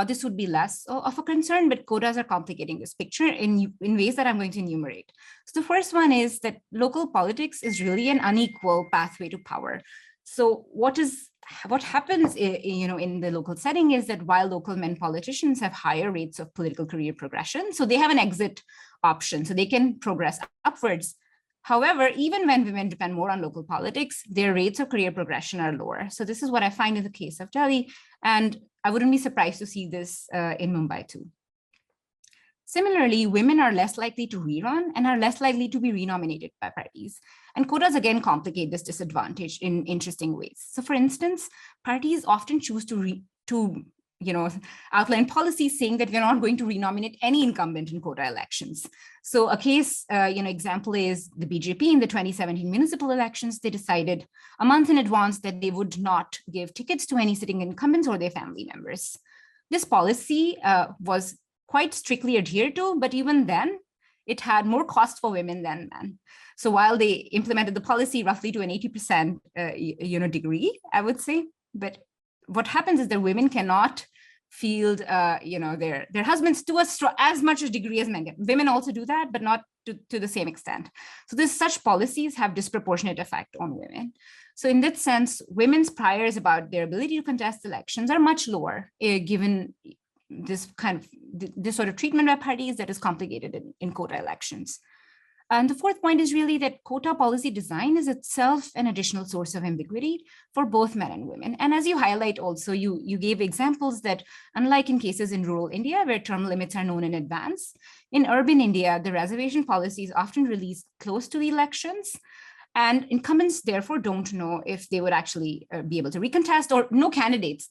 [SPEAKER 4] this would be less of a concern, but quotas are complicating this picture in ways that I'm going to enumerate. So the first one is that local politics is really an unequal pathway to power. So what happens in the local setting is that while local men politicians have higher rates of political career progression, so they have an exit option, so they can progress upwards. However, even when women depend more on local politics, their rates of career progression are lower. So this is what I find in the case of Delhi, and I wouldn't be surprised to see this in Mumbai too. Similarly, women are less likely to rerun and are less likely to be renominated by parties. And quotas again complicate this disadvantage in interesting ways. So for instance, parties often choose to outline policies saying that we're not going to renominate any incumbent in quota elections. So a case, example is the BJP in the 2017 municipal elections. They decided a month in advance that they would not give tickets to any sitting incumbents or their family members. This policy was quite strictly adhered to, but even then, it had more cost for women than men. So while they implemented the policy roughly to an 80% degree, I would say, but what happens is that women cannot field their husbands to as much a degree as men can. Women also do that, but not to the same extent. So such policies have disproportionate effect on women. So in that sense, women's priors about their ability to contest elections are much lower, given this sort of treatment by parties that is complicated in quota elections. And the fourth point is really that quota policy design is itself an additional source of ambiguity for both men and women. And as you highlight also, you gave examples that unlike in cases in rural India, where term limits are known in advance, in urban India, the reservation policy is often released close to the elections. And incumbents therefore don't know if they would actually be able to recontest, or no candidates,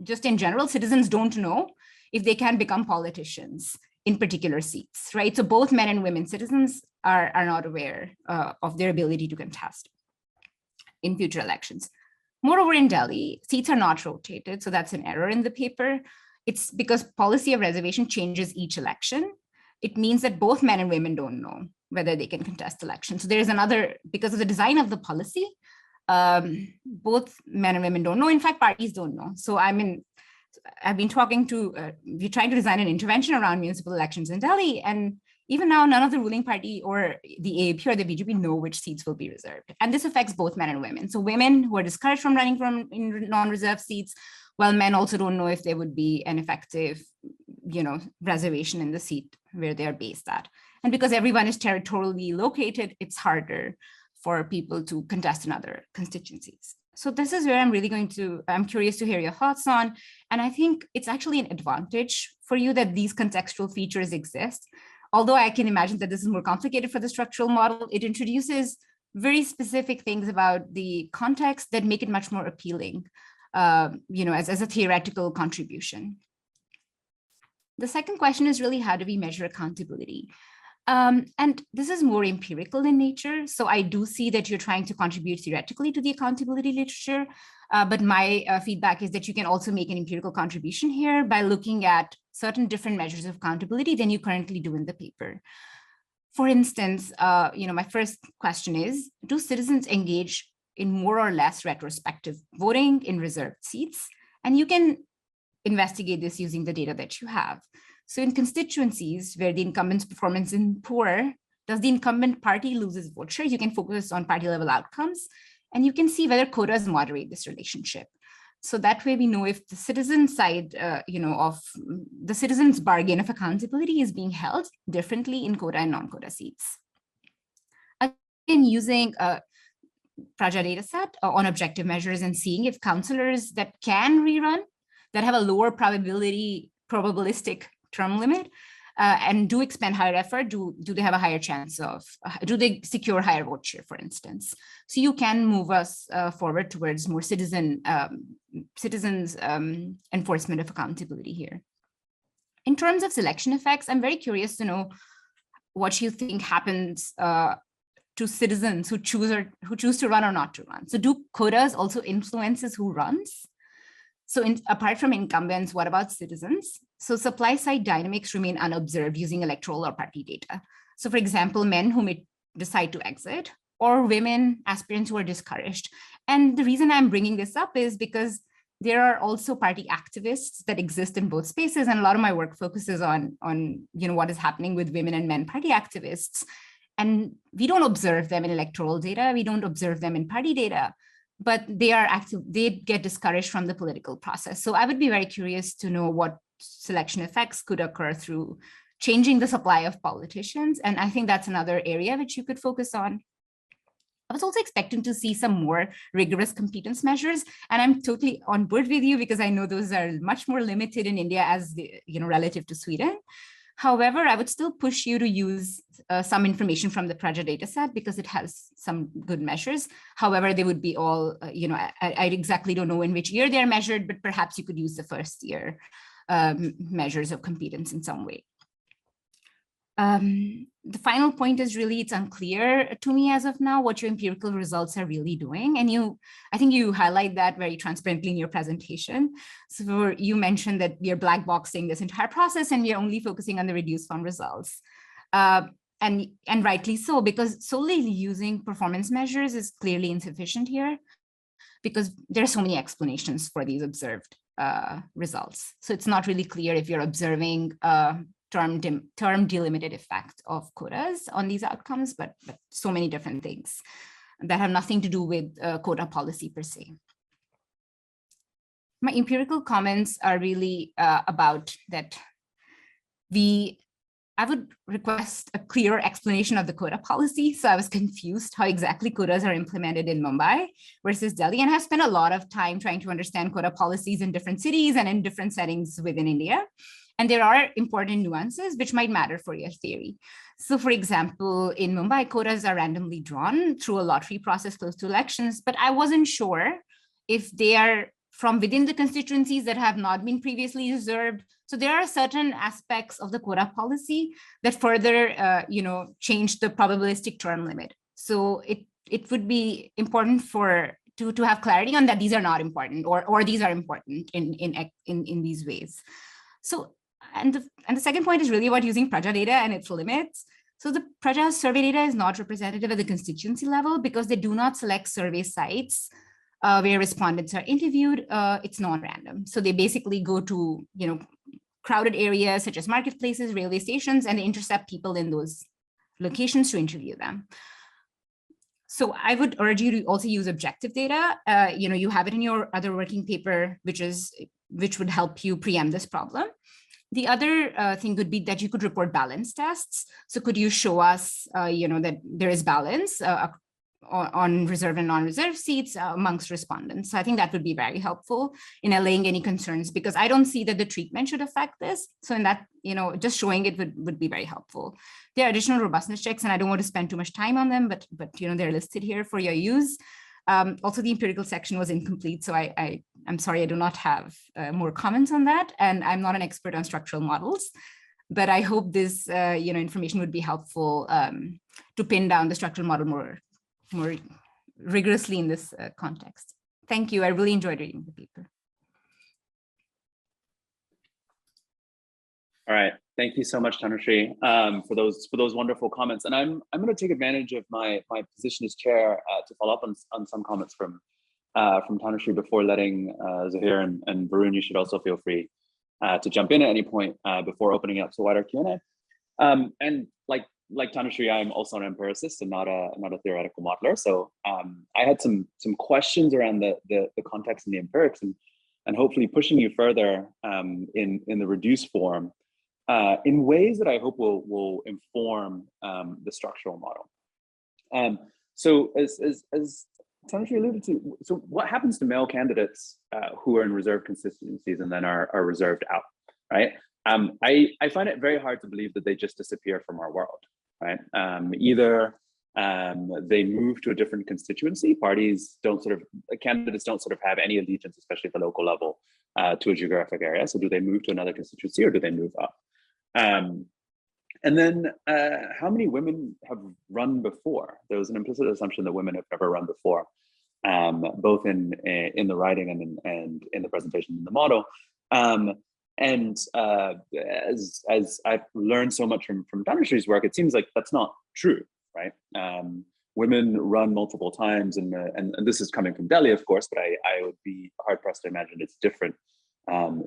[SPEAKER 4] just in general, citizens don't know if they can become politicians in particular seats, right? So both men and women citizens are not aware of their ability to contest in future elections. Moreover, in Delhi, seats are not rotated, so that's an error in the paper. It's because policy of reservation changes each election. It means that both men and women don't know whether they can contest elections. So there's another, because of the design of the policy, both men and women don't know. In fact, parties don't know. So I've been talking to, we're trying to design an intervention around municipal elections in Delhi. And even now, none of the ruling party or the AAP or the BJP know which seats will be reserved. And this affects both men and women. So women who are discouraged from running in non-reserved seats, while men also don't know if there would be an effective, reservation in the seat where they're based at. And because everyone is territorially located, it's harder for people to contest in other constituencies. So this is where I'm curious to hear your thoughts on. And I think it's actually an advantage for you that these contextual features exist. Although I can imagine that this is more complicated for the structural model, it introduces very specific things about the context that make it much more appealing, as a theoretical contribution. The second question is really, how do we measure accountability? And this is more empirical in nature. So I do see that you're trying to contribute theoretically to the accountability literature, but my feedback is that you can also make an empirical contribution here by looking at certain different measures of accountability than you currently do in the paper. For instance, my first question is, do citizens engage in more or less retrospective voting in reserved seats? And you can investigate this using the data that you have. So in constituencies where the incumbent's performance is poor, does the incumbent party lose its vote share? You can focus on party level outcomes, and you can see whether quotas moderate this relationship. So that way we know if the citizen side, of the citizen's bargain of accountability is being held differently in quota and non-quota seats. Again, using a Praja data set on objective measures and seeing if councillors that can rerun, that have a lower probabilistic term limit and do expend higher effort, do they have a higher chance of, do they secure higher vote share, for instance? So you can move us forward towards more citizen citizens' enforcement of accountability here. In terms of selection effects, I'm very curious to know what you think happens to citizens who choose to run or not to run. So do quotas also influences who runs? So apart from incumbents, what about citizens? So supply side dynamics remain unobserved using electoral or party data. So for example, men who may decide to exit, or women aspirants who are discouraged. And the reason I'm bringing this up is because there are also party activists that exist in both spaces. And a lot of my work focuses on what is happening with women and men party activists. And we don't observe them in electoral data. We don't observe them in party data, but they are active. They get discouraged from the political process. So I would be very curious to know what selection effects could occur through changing the supply of politicians. And I think that's another area which you could focus on. I was also expecting to see some more rigorous competence measures, and I'm totally on board with you because I know those are much more limited in India as relative to Sweden. However, I would still push you to use some information from the Praja dataset because it has some good measures. However, they would be all, I exactly don't know in which year they're measured, but perhaps you could use the first year measures of competence in some way. The final point is really, it's unclear to me as of now what your empirical results are really doing. And I think you highlight that very transparently in your presentation. So you mentioned that we are black boxing this entire process and we are only focusing on the reduced form results. And rightly so, because solely using performance measures is clearly insufficient here because there are so many explanations for these observed results. So it's not really clear if you're observing term delimited effect of quotas on these outcomes, but so many different things that have nothing to do with quota policy per se. My empirical comments are really about that I would request a clearer explanation of the quota policy. So I was confused how exactly quotas are implemented in Mumbai versus Delhi. And I've spent a lot of time trying to understand quota policies in different cities and in different settings within India. And there are important nuances which might matter for your theory. So for example, in Mumbai, quotas are randomly drawn through a lottery process close to elections, but I wasn't sure if they are from within the constituencies that have not been previously reserved. So there are certain aspects of the quota policy that further, change the probabilistic term limit. So it would be important to have clarity on that these are not important or these are important in these ways. So and the second point is really about using Praja data and its limits. So the Praja survey data is not representative at the constituency level because they do not select survey sites where respondents are interviewed. It's non-random. So they basically go to, crowded areas such as marketplaces, railway stations, and they intercept people in those locations to interview them. So I would urge you to also use objective data. You have it in your other working paper, which would help you preempt this problem. The other thing would be that you could report balance tests. So could you show us, that there is balance on reserve and non-reserve seats amongst respondents? So I think that would be very helpful in allaying any concerns because I don't see that the treatment should affect this. So in that, just showing it would be very helpful. There are additional robustness checks and I don't want to spend too much time on them, but they're listed here for your use. Also, the empirical section was incomplete, so I'm sorry I do not have more comments on that, and I'm not an expert on structural models, but I hope this information would be helpful to pin down the structural model more rigorously in this context. Thank you. I really enjoyed reading the paper.
[SPEAKER 1] All right. Thank you so much, Tanushree, for those wonderful comments. And I'm going to take advantage of my position as chair to follow up on some comments from Tanushree before letting Zuheir and Varun. You should also feel free to jump in at any point before opening up to wider Q&A. And like Tanushree, I'm also an empiricist and not a theoretical modeler. So I had some questions around the context and the empirics, and hopefully pushing you further in the reduced form. In ways that I hope will inform the structural model. So as Tanushree alluded to, so what happens to male candidates who are in reserved constituencies and then are reserved out, right? I find it very hard to believe that they just disappear from our world, right? Either they move to a different constituency. Candidates don't sort of have any allegiance, especially at the local level, to a geographic area. So do they move to another constituency or do they move up? And then how many women have run before? There was an implicit assumption that women have never run before, both in the writing and in the presentation in the model. As I've learned so much from Dhanushri's work, it seems like that's not true, right? Women run multiple times, and this is coming from Delhi, of course, but I would be hard pressed to imagine it's different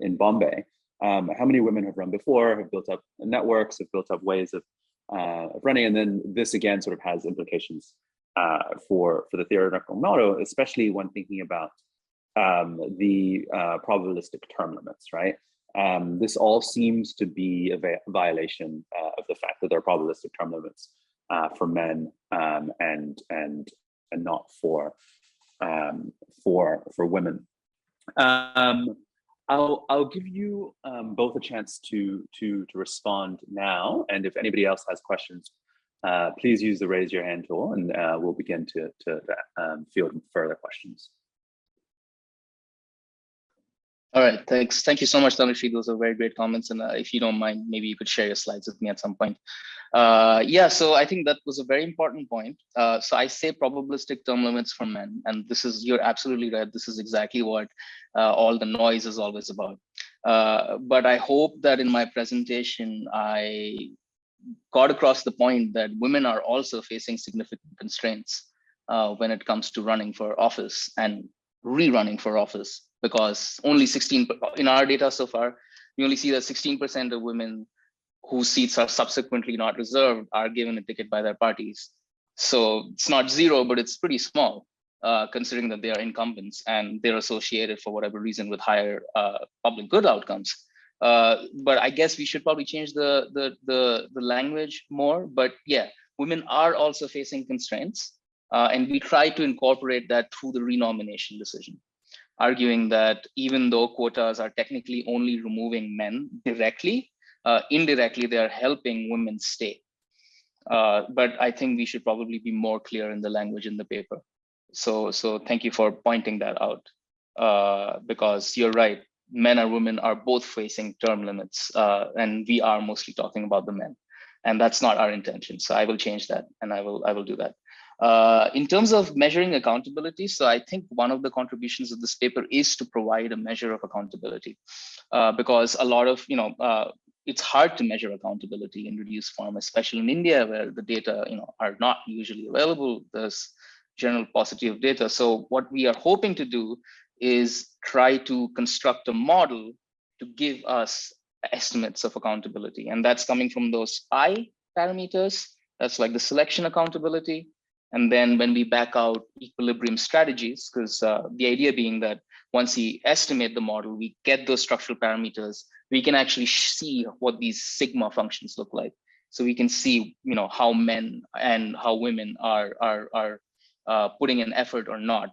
[SPEAKER 1] in Bombay. How many women have run before, have built up networks, have built up ways of running, and then this again sort of has implications for the theoretical model, especially when thinking about the probabilistic term limits, right? This all seems to be a violation of the fact that there are probabilistic term limits for men and not for women. I'll give you both a chance to respond now, and if anybody else has questions, please use the raise your hand tool, and we'll begin to field further questions.
[SPEAKER 3] All right, thanks. Thank you so much, Dhanushri. Those are very great comments. And if you don't mind, maybe you could share your slides with me at some point. Yeah, so I think that was a very important point. So I say probabilistic term limits for men, and you're absolutely right. This is exactly what all the noise is always about. But I hope that in my presentation, I got across the point that women are also facing significant constraints when it comes to running for office and rerunning for office, because only 16, in our data so far, we only see that 16% of women whose seats are subsequently not reserved are given a ticket by their parties. So it's not zero, but it's pretty small, considering that they are incumbents and they're associated for whatever reason with higher public good outcomes. But I guess we should probably change the language more. But yeah, women are also facing constraints, and we try to incorporate that through the renomination decision, arguing that even though quotas are technically only removing men directly, indirectly they are helping women stay. But I think we should probably be more clear in the language in the paper. So thank you for pointing that out, because you're right, men and women are both facing term limits, and we are mostly talking about the men, and that's not our intention. So I will change that, and I will do that. In terms of measuring accountability, so I think one of the contributions of this paper is to provide a measure of accountability, because a lot of, it's hard to measure accountability in reduced form, especially in India, where the data, are not usually available. There's general paucity of data. So what we are hoping to do is try to construct a model to give us estimates of accountability. And that's coming from those I parameters. That's like the selection accountability. And then when we back out equilibrium strategies, because the idea being that once we estimate the model, we get those structural parameters, we can actually see what these sigma functions look like. So we can see, how men and how women are putting an effort or not,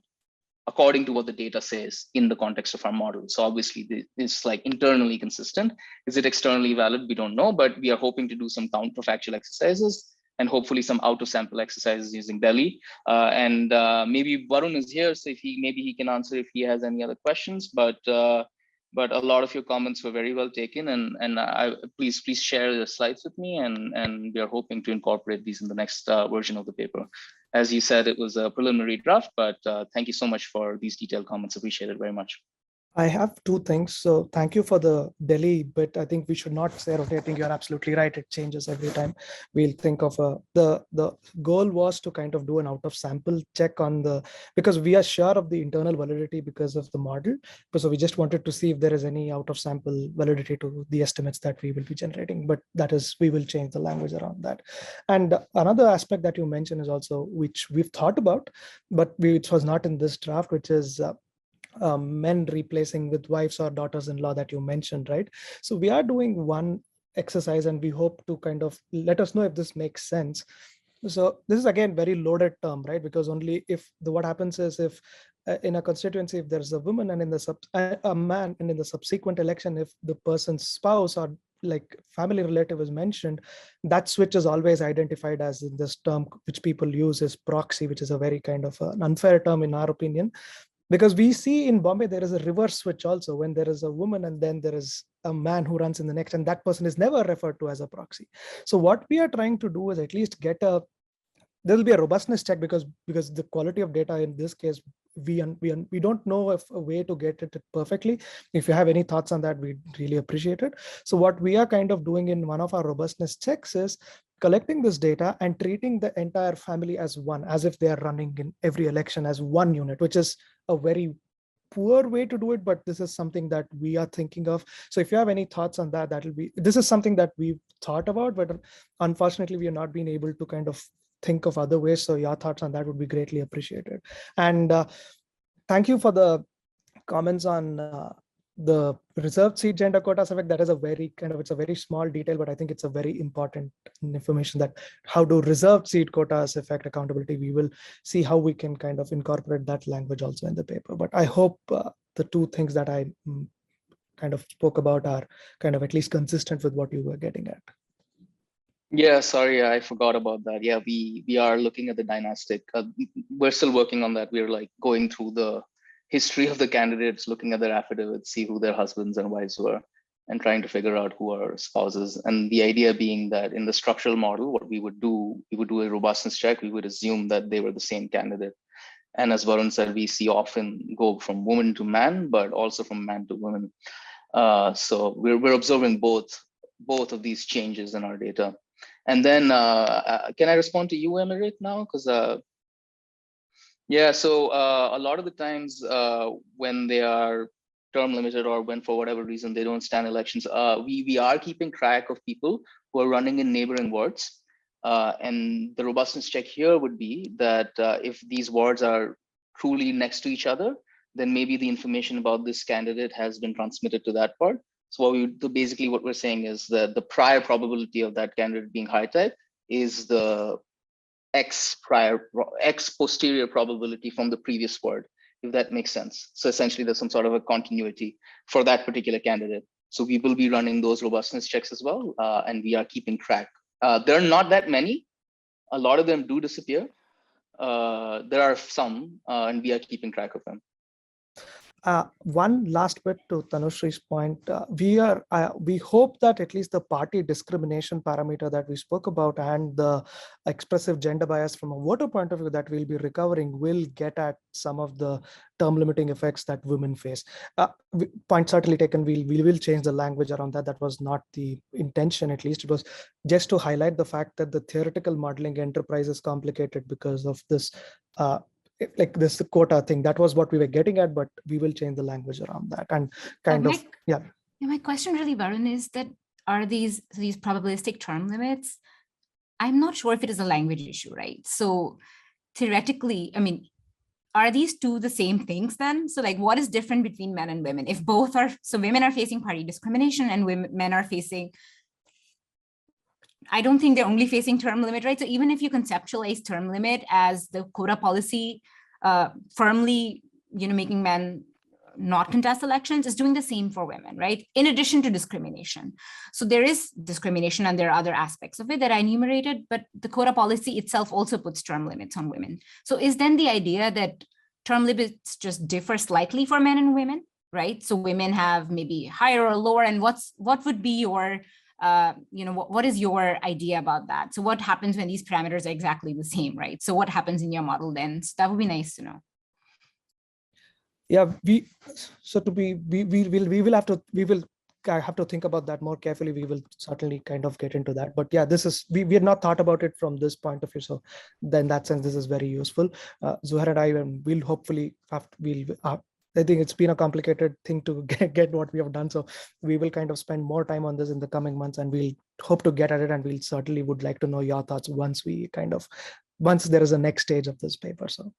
[SPEAKER 3] according to what the data says in the context of our model. So obviously it's like internally consistent. Is it externally valid? We don't know, but we are hoping to do some counterfactual exercises and hopefully some out of sample exercises using Delhi. And maybe Varun is here, so maybe he can answer if he has any other questions, but a lot of your comments were very well taken, and please share the slides with me, and we are hoping to incorporate these in the next version of the paper. As you said, it was a preliminary draft, but thank you so much for these detailed comments. Appreciate it very much.
[SPEAKER 5] I have two things. So thank you for the Delhi bit. I think we should not say rotating. You're absolutely right. It changes every time. We'll think of the goal was to kind of do an out of sample check on because we are sure of the internal validity because of the model. So we just wanted to see if there is any out of sample validity to the estimates that we will be generating. But we will change the language around that. And another aspect that you mentioned is also, which we've thought about, but which was not in this draft, which is men replacing with wives or daughters-in-law that you mentioned, right? So we are doing one exercise, and we hope to kind of let us know if this makes sense. So this is again very loaded term, right? Because only if what happens is if in a constituency, if there's a woman and a man, and in the subsequent election, if the person's spouse or like family relative is mentioned, that switch is always identified as in this term which people use as proxy, which is a very kind of an unfair term in our opinion, because we see in Bombay there is a reverse switch also, when there is a woman and then there is a man who runs in the next, and that person is never referred to as a proxy. So what we are trying to do is at least get a, there will be a robustness check, because the quality of data in this case, we don't know if a way to get it perfectly. If you have any thoughts on that, we'd really appreciate it. So what we are kind of doing in one of our robustness checks is collecting this data and treating the entire family as one, as if they are running in every election as one unit, which is a very poor way to do it, but this is something that we are thinking of. So if you have any thoughts on that, this is something that we've thought about, but unfortunately we have not been able to kind of think of other ways. So your thoughts on that would be greatly appreciated. And thank you for the comments on the reserved seat gender quotas effect. That is a very kind of, it's a very small detail, but I think it's a very important information, that how do reserved seat quotas affect accountability. We will see how we can kind of incorporate that language also in the paper. But I hope the two things that I kind of spoke about are kind of at least consistent with what you were getting at.
[SPEAKER 3] Yeah, sorry, I forgot about that. Yeah, we are looking at the dynastic. We're still working on that. We're like going through the history of the candidates, looking at their affidavits, see who their husbands and wives were, and trying to figure out who are spouses. And the idea being that in the structural model, what we would do a robustness check. We would assume that they were the same candidate. And as Varun said, we see often go from woman to man, but also from man to woman. So we're observing both of these changes in our data. And then, can I respond to you, Emeric, now? Because yeah, so a lot of the times when they are term limited, or when for whatever reason they don't stand elections, we are keeping track of people who are running in neighboring wards. And the robustness check here would be that if these wards are truly next to each other, then maybe the information about this candidate has been transmitted to that part. So basically what we're saying is that the prior probability of that candidate being high type is the X posterior probability from the previous word, if that makes sense. So essentially there's some sort of a continuity for that particular candidate. So we will be running those robustness checks as well, and we are keeping track. There are not that many. A lot of them do disappear. There are some, and we are keeping track of them.
[SPEAKER 5] One last bit to Tanushri's point, we hope that at least the party discrimination parameter that we spoke about and the expressive gender bias from a voter point of view that we'll be recovering will get at some of the term limiting effects that women face. Point certainly taken. We will change the language around that. That was not the intention, at least. It was just to highlight the fact that the theoretical modeling enterprise is complicated because of this like this quota thing. That was what we were getting at, but we will change the language around that. And kind of, yeah.
[SPEAKER 4] My question really, Varun, is that are these probabilistic term limits? I'm not sure if it is a language issue, right? So theoretically, I mean, are these two the same things then? So like, what is different between men and women? If both are, so women are facing party discrimination and men are facing, I don't think they're only facing term limit, right? So even if you conceptualize term limit as the quota policy firmly, making men not contest elections, is doing the same for women, right? In addition to discrimination. So there is discrimination and there are other aspects of it that I enumerated, but the quota policy itself also puts term limits on women. So is then the idea that term limits just differ slightly for men and women, right? So women have maybe higher or lower, and what would be your what is your idea about that? So what happens when these parameters are exactly the same, right? So what happens in your model then? So that would be nice to know.
[SPEAKER 5] Yeah, we will have to think about that more carefully. We will certainly kind of get into that. But yeah, this is, we had not thought about it from this point of view. So then in that sense, this is very useful. Zuheir and I will hopefully I think it's been a complicated thing to get what we have done. So we will kind of spend more time on this in the coming months, and we'll hope to get at it. And we'll certainly would like to know your thoughts once there is a next stage of this paper. So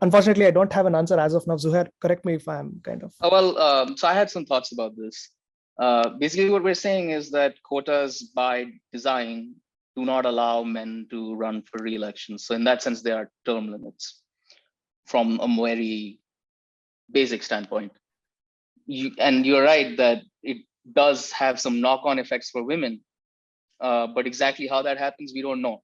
[SPEAKER 5] unfortunately, I don't have an answer as of now. Zuheir, correct me if I'm kind of.
[SPEAKER 3] So I had some thoughts about this. Basically, what we're saying is that quotas by design do not allow men to run for re-election. So in that sense, they are term limits from a very basic standpoint. You're right that does have some knock-on effects for women. But exactly how that happens, we don't know,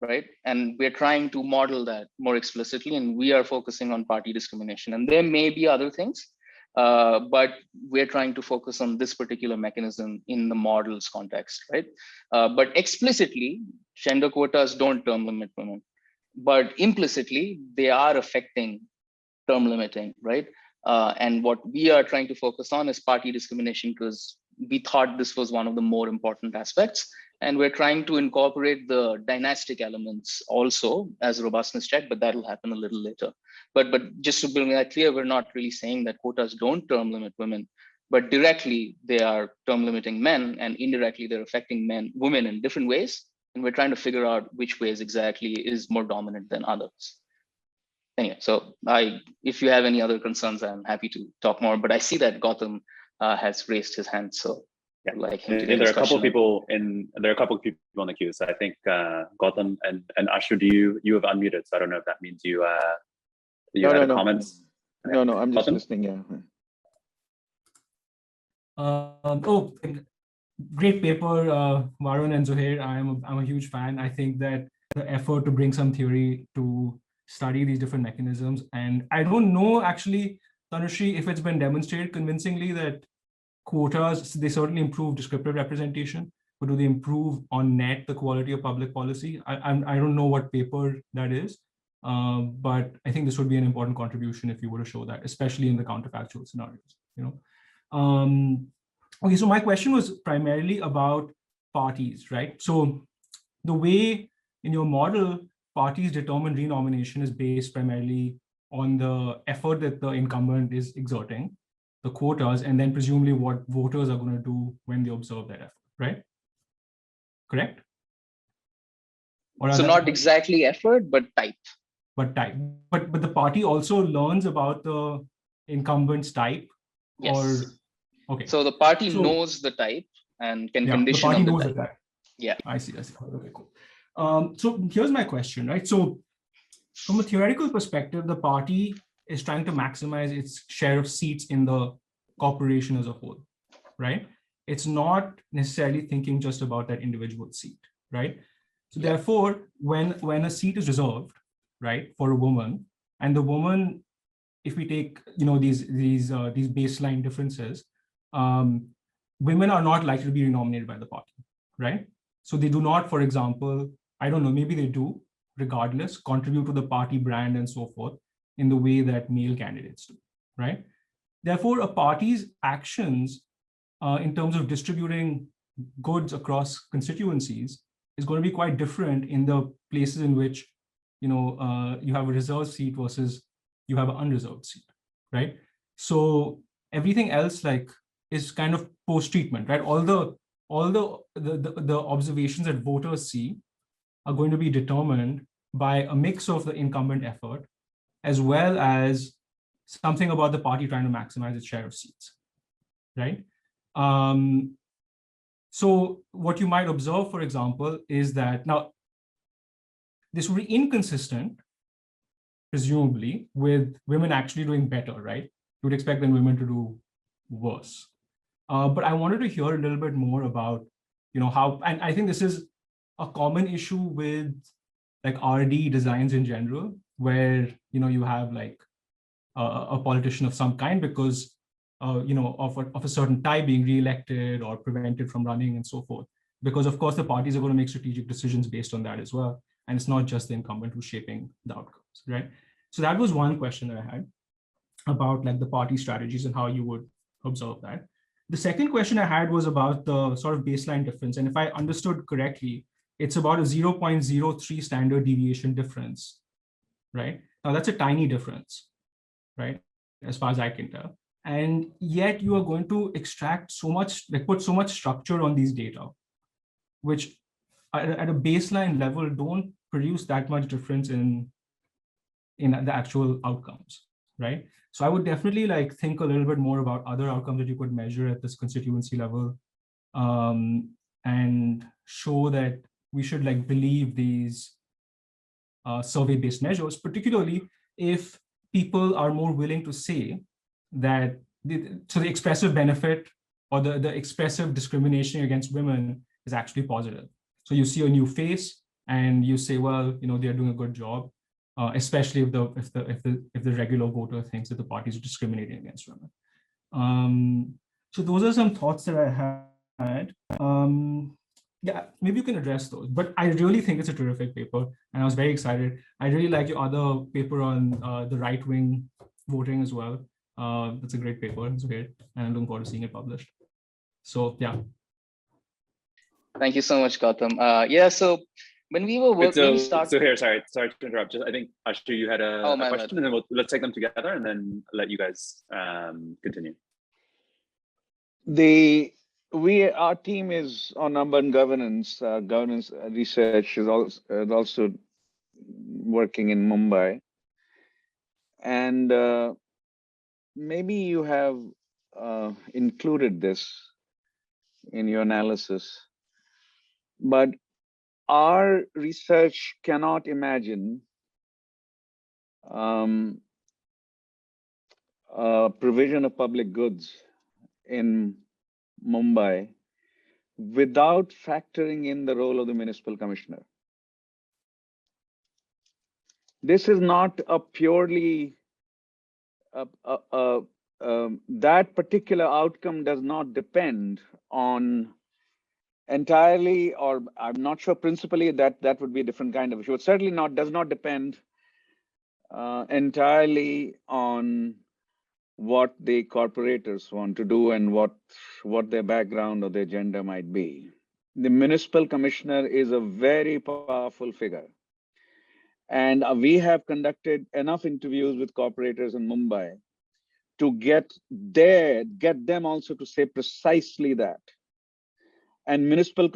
[SPEAKER 3] right? And we're trying to model that more explicitly, and we are focusing on party discrimination. And there may be other things, but we're trying to focus on this particular mechanism in the model's context, right? But explicitly, gender quotas don't term limit women, but implicitly, they are affecting term limiting, right? And what we are trying to focus on is party discrimination, because we thought this was one of the more important aspects. And we're trying to incorporate the dynastic elements also as a robustness check, but that'll happen a little later. But just to make that clear, we're not really saying that quotas don't term limit women, but directly they are term limiting men, and indirectly they're affecting women in different ways. And we're trying to figure out which ways exactly is more dominant than others. Anyway, so if you have any other concerns, I'm happy to talk more, but I see that Gautam has raised his hand, so
[SPEAKER 1] yeah.
[SPEAKER 3] Like
[SPEAKER 1] and there are a couple of people in on the queue. So I think Gautam and Ashu, you have unmuted. So I don't know if that means you had comments.
[SPEAKER 6] No, I'm just listening. Yeah.
[SPEAKER 7] Great paper, Varun and Zuheir. I'm a huge fan. I think that the effort to bring some theory to study these different mechanisms, and I don't know actually, Tanushree, if it's been demonstrated convincingly that quotas, they certainly improve descriptive representation, but do they improve on net the quality of public policy? I don't know what paper that is, but I think this would be an important contribution if you were to show that, especially in the counterfactual scenarios. Okay, so my question was primarily about parties, right? So the way in your model, parties determine renomination is based primarily on the effort that the incumbent is exerting, the quotas, and then presumably what voters are going to do when they observe that effort, right? Correct?
[SPEAKER 3] So not exactly effort, but type.
[SPEAKER 7] But type. But the party also learns about the incumbent's type?
[SPEAKER 3] Yes.
[SPEAKER 7] Or, okay.
[SPEAKER 3] So the party knows the type and can condition
[SPEAKER 7] the party
[SPEAKER 3] on
[SPEAKER 7] knows
[SPEAKER 3] the type.
[SPEAKER 7] That.
[SPEAKER 3] Yeah.
[SPEAKER 7] I see. Okay, cool. So here's my question, right? So from a theoretical perspective, the party is trying to maximize its share of seats in the corporation as a whole, right? It's not necessarily thinking just about that individual seat, right? So therefore, when a seat is reserved, right, for a woman, and the woman, if we take these baseline differences, women are not likely to be renominated by the party, right? So they do not, for example, I don't know, maybe they do, regardless, contribute to the party brand and so forth in the way that male candidates do, right? Therefore, a party's actions in terms of distributing goods across constituencies is going to be quite different in the places in which you have a reserved seat versus you have an unreserved seat, right? So everything else is kind of post-treatment, right? All the observations that voters see are going to be determined by a mix of the incumbent effort as well as something about the party trying to maximize its share of seats, right? So what you might observe, for example, is that now this would be inconsistent, presumably, with women actually doing better, right? You would expect then women to do worse. But I wanted to hear a little bit more about, how, and I think this is a common issue with RD designs in general, where, you have a politician of some kind because, of a certain type being re-elected or prevented from running and so forth. Because of course the parties are going to make strategic decisions based on that as well. And it's not just the incumbent who's shaping the outcomes, right? So that was one question that I had about the party strategies and how you would observe that. The second question I had was about the sort of baseline difference. And if I understood correctly, it's about a 0.03 standard deviation difference, right? Now that's a tiny difference, right? As far as I can tell. And yet you are going to extract so much, put so much structure on these data, which at a baseline level don't produce that much difference in the actual outcomes, right? So I would definitely think a little bit more about other outcomes that you could measure at this constituency level, and show that we should believe these survey-based measures, particularly if people are more willing to say that the expressive benefit or the expressive discrimination against women is actually positive. So you see a new face and you say, well, they're doing a good job, especially if the regular voter thinks that the parties are discriminating against women. So those are some thoughts that I had. Yeah, maybe you can address those, but I really think it's a terrific paper and I was very excited. I really like your other paper on the right-wing voting as well. That's a great paper, it's great, and I'm looking forward to seeing it published. So yeah.
[SPEAKER 3] Thank you so much, Gautam. Yeah, so when we were working,
[SPEAKER 1] so here, sorry to interrupt. I think Ashu, you had a question, and then let's take them together, and then let you guys continue.
[SPEAKER 6] Our team is on urban governance. Governance research is also working in Mumbai, and maybe you have included this in your analysis, but our research cannot imagine provision of public goods in Mumbai without factoring in the role of the municipal commissioner. This is not a purely that particular outcome does not depend on entirely, or I'm not sure principally that would be a different kind of issue. It certainly does not depend entirely on what the corporators want to do and what their background or their gender might be. The municipal commissioner is a very powerful figure. And we have conducted enough interviews with corporators in Mumbai to get them also to say precisely that. And municipal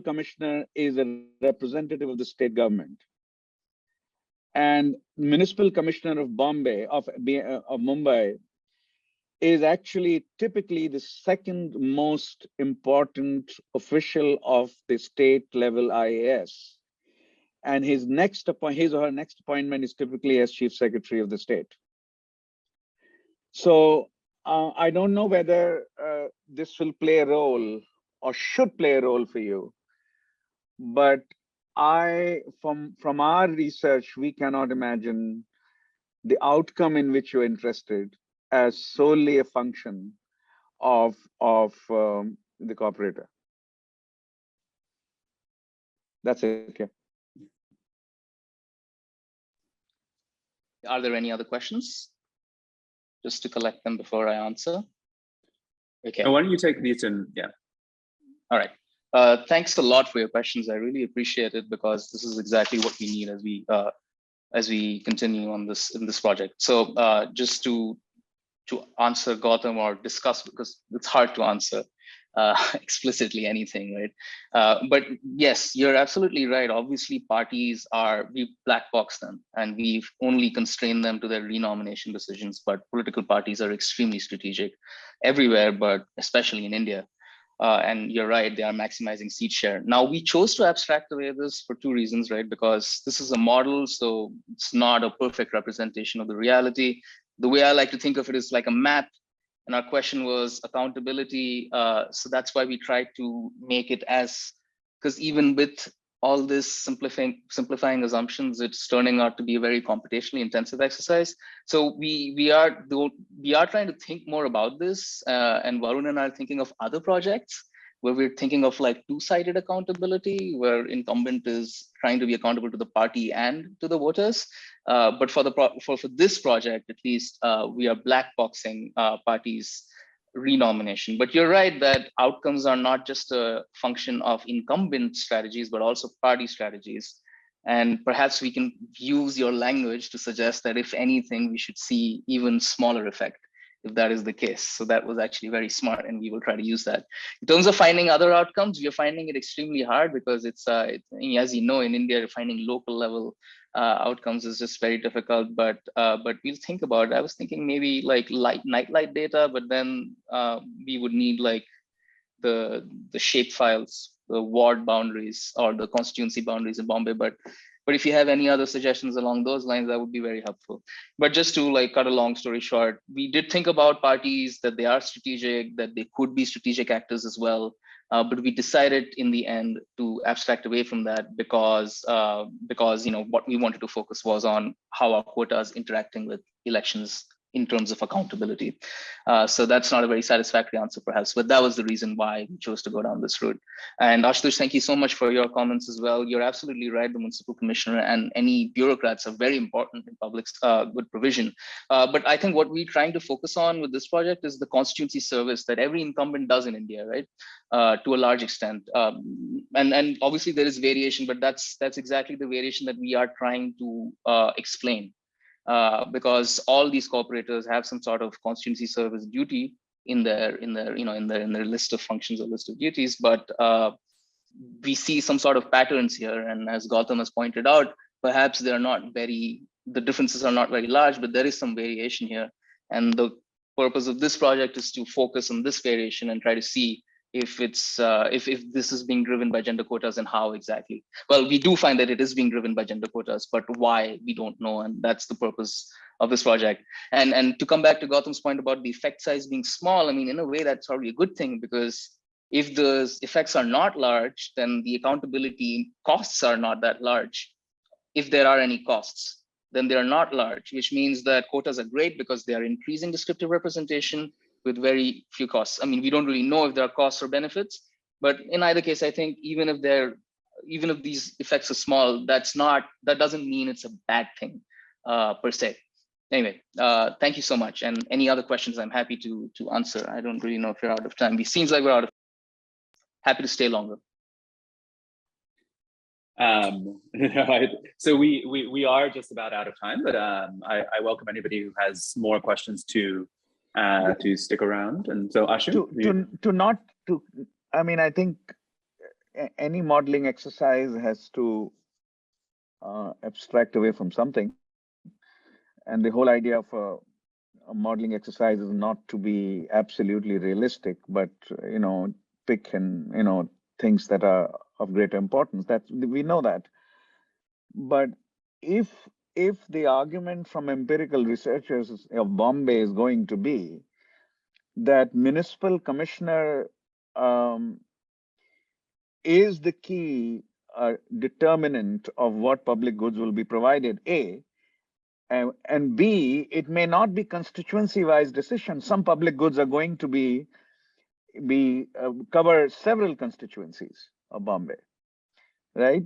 [SPEAKER 6] commissioner is a representative of the state government. And municipal commissioner of Mumbai is actually typically the second most important official of the state level IAS. And his or her next appointment is typically as chief secretary of the state. So I don't know whether this will play a role or should play a role for you, but from our research, we cannot imagine the outcome in which you're interested as solely a function of the corporator. That's it. Yeah.
[SPEAKER 3] Are there any other questions? Just to collect them before I answer. Okay.
[SPEAKER 1] Why don't you take these and yeah.
[SPEAKER 3] All right. Thanks a lot for your questions. I really appreciate it because this is exactly what we need as we continue on in this project. So just to answer Gautam or discuss, because it's hard to answer explicitly anything, right? But yes, you're absolutely right. Obviously, parties we black box them and we've only constrained them to their renomination decisions. But political parties are extremely strategic everywhere, but especially in India. And you're right, they are maximizing seat share. Now, we chose to abstract away this for two reasons, right? Because this is a model, so it's not a perfect representation of the reality. The way I like to think of it is like a map. And our question was accountability. So that's why we tried to make it because even with all this simplifying assumptions, it's turning out to be a very computationally intensive exercise. So we are trying to think more about this, and Varun and I are thinking of other projects where we're thinking of like two-sided accountability, where incumbent is trying to be accountable to the party and to the voters. But for this project, at least, we are black boxing parties' renomination. But you're right that outcomes are not just a function of incumbent strategies, but also party strategies. And perhaps we can use your language to suggest that if anything, we should see even smaller effect if that is the case. So that was actually very smart, and we will try to use that. In terms of finding other outcomes, we are finding it extremely hard because it's as you know, in India, finding local level outcomes is just very difficult. But we'll think about it. I was thinking maybe like nightlight data, but then we would need like the shape files, the ward boundaries or the constituency boundaries in Bombay. But But if you have any other suggestions along those lines, that would be very helpful. But just to like cut a long story short, we did think about parties, that they are strategic, that they could be strategic actors as well. But we decided in the end to abstract away from that because what we wanted to focus was on how our quotas interacting with elections in terms of accountability. So that's not a very satisfactory answer perhaps, but that was the reason why we chose to go down this route. And Ashutosh, thank you so much for your comments as well. You're absolutely right. The municipal commissioner and any bureaucrats are very important in public good provision. But I think what we're trying to focus on with this project is the constituency service that every incumbent does in India, right? To a large extent. And obviously there is variation, but that's exactly the variation that we are trying to explain. Because all these cooperators have some sort of constituency service duty in their list of functions or list of duties, but we see some sort of patterns here. And as Gautam has pointed out, perhaps the differences are not very large, but there is some variation here. And the purpose of this project is to focus on this variation and try to see if it's if this is being driven by gender quotas and how exactly. Well, we do find that it is being driven by gender quotas, but why, we don't know, and that's the purpose of this project. And to come back to Gautam's point about the effect size being small, I mean, in a way that's probably a good thing, because if the effects are not large, then the accountability costs are not that large. If there are any costs, then they are not large, which means that quotas are great because they are increasing descriptive representation with very few costs. I mean, we don't really know if there are costs or benefits, but in either case, I think even if these effects are small, that doesn't mean it's a bad thing per se. Anyway, thank you so much. And any other questions, I'm happy to answer. I don't really know if you're out of time. It seems like we're out of time. Happy to stay longer.
[SPEAKER 1] So we are just about out of time, but I welcome anybody who has more questions to stick around. And so Ashu,
[SPEAKER 6] I think any modeling exercise has to abstract away from something, and the whole idea of a modeling exercise is not to be absolutely realistic, but pick and things that are of greater importance. That we know that. But if the argument from empirical researchers of Bombay is going to be that municipal commissioner is the key determinant of what public goods will be provided, A, and B, it may not be constituency-wise decision. Some public goods are going to be cover several constituencies of Bombay, right?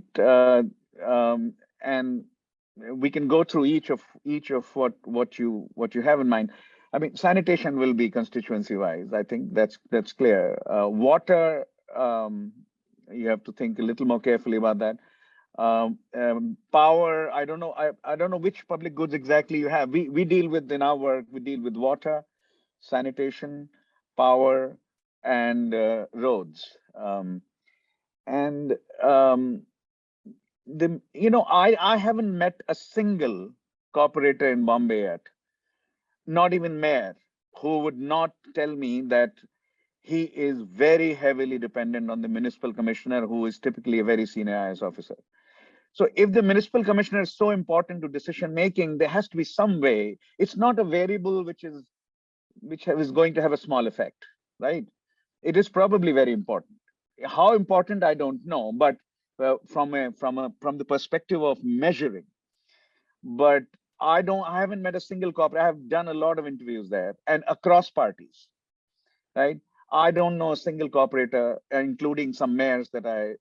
[SPEAKER 6] And we can go through each of what you have in mind. I mean, sanitation will be constituency-wise. I think that's clear. Water, you have to think a little more carefully about that. Power, I don't know which public goods exactly you have. We deal with, in our work, we deal with water, sanitation, power, and roads. I haven't met a single corporator in Bombay yet, not even mayor, who would not tell me that he is very heavily dependent on the municipal commissioner, who is typically a very senior IS officer. So if the municipal commissioner is so important to decision making, there has to be some way. It's not a variable which is going to have a small effect, right? It is probably very important. How important, I don't know, but from the perspective of measuring. But I haven't met a single corporate. I have done a lot of interviews there and across parties, right? I don't know a single corporator, including some mayors that a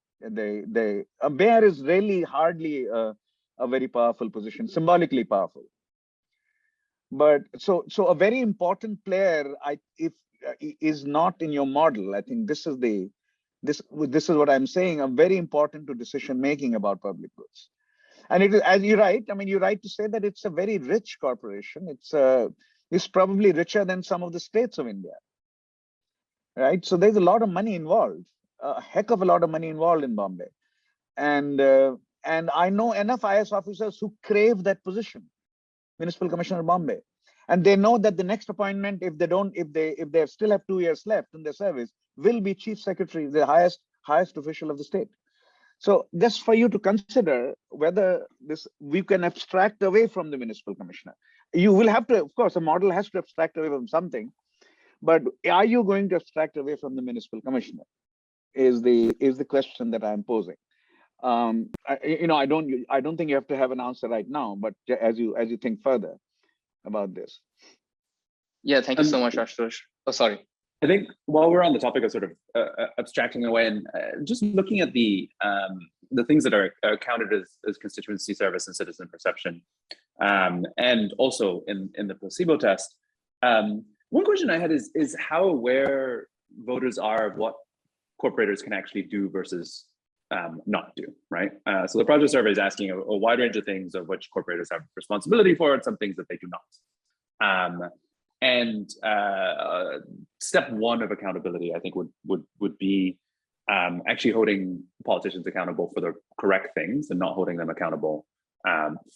[SPEAKER 6] mayor is really hardly a very powerful position, symbolically powerful. But so a very important player, is not in your model. I think this is what I'm saying. A very important to decision making about public goods. And it is, as you're right. I mean, you're right to say that it's a very rich corporation. It's probably richer than some of the states of India, right? So there's a lot of money involved, a heck of a lot of money involved in Bombay, and I know enough IS officers who crave that position, municipal commissioner of Bombay, and they know that the next appointment, if they still have 2 years left in their service, will be chief secretary, the highest official of the state. So just for you to consider whether we can abstract away from the municipal commissioner. You will have to, of course, a model has to abstract away from something, but are you going to abstract away from the municipal commissioner? Is the question that I'm posing. I don't think you have to have an answer right now, but as you think further about this.
[SPEAKER 3] Yeah, thank you so much, Ashutosh. Oh, sorry.
[SPEAKER 1] I think while we're on the topic of sort of abstracting away and just looking at the things that are counted as constituency service and citizen perception, and also in the placebo test, one question I had is how aware voters are of what corporators can actually do versus not do, right? So the project survey is asking a wide range of things of which corporators have responsibility for and some things that they do not. Step one of accountability, I think, would be actually holding politicians accountable for the correct things and not holding them accountable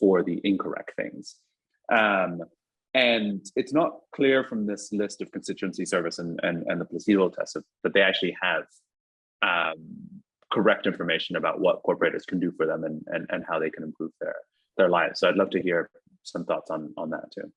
[SPEAKER 1] for the incorrect things. And it's not clear from this list of constituency service and the placebo test that they actually have correct information about what corporators can do for them and how they can improve their lives. So I'd love to hear some thoughts on that too.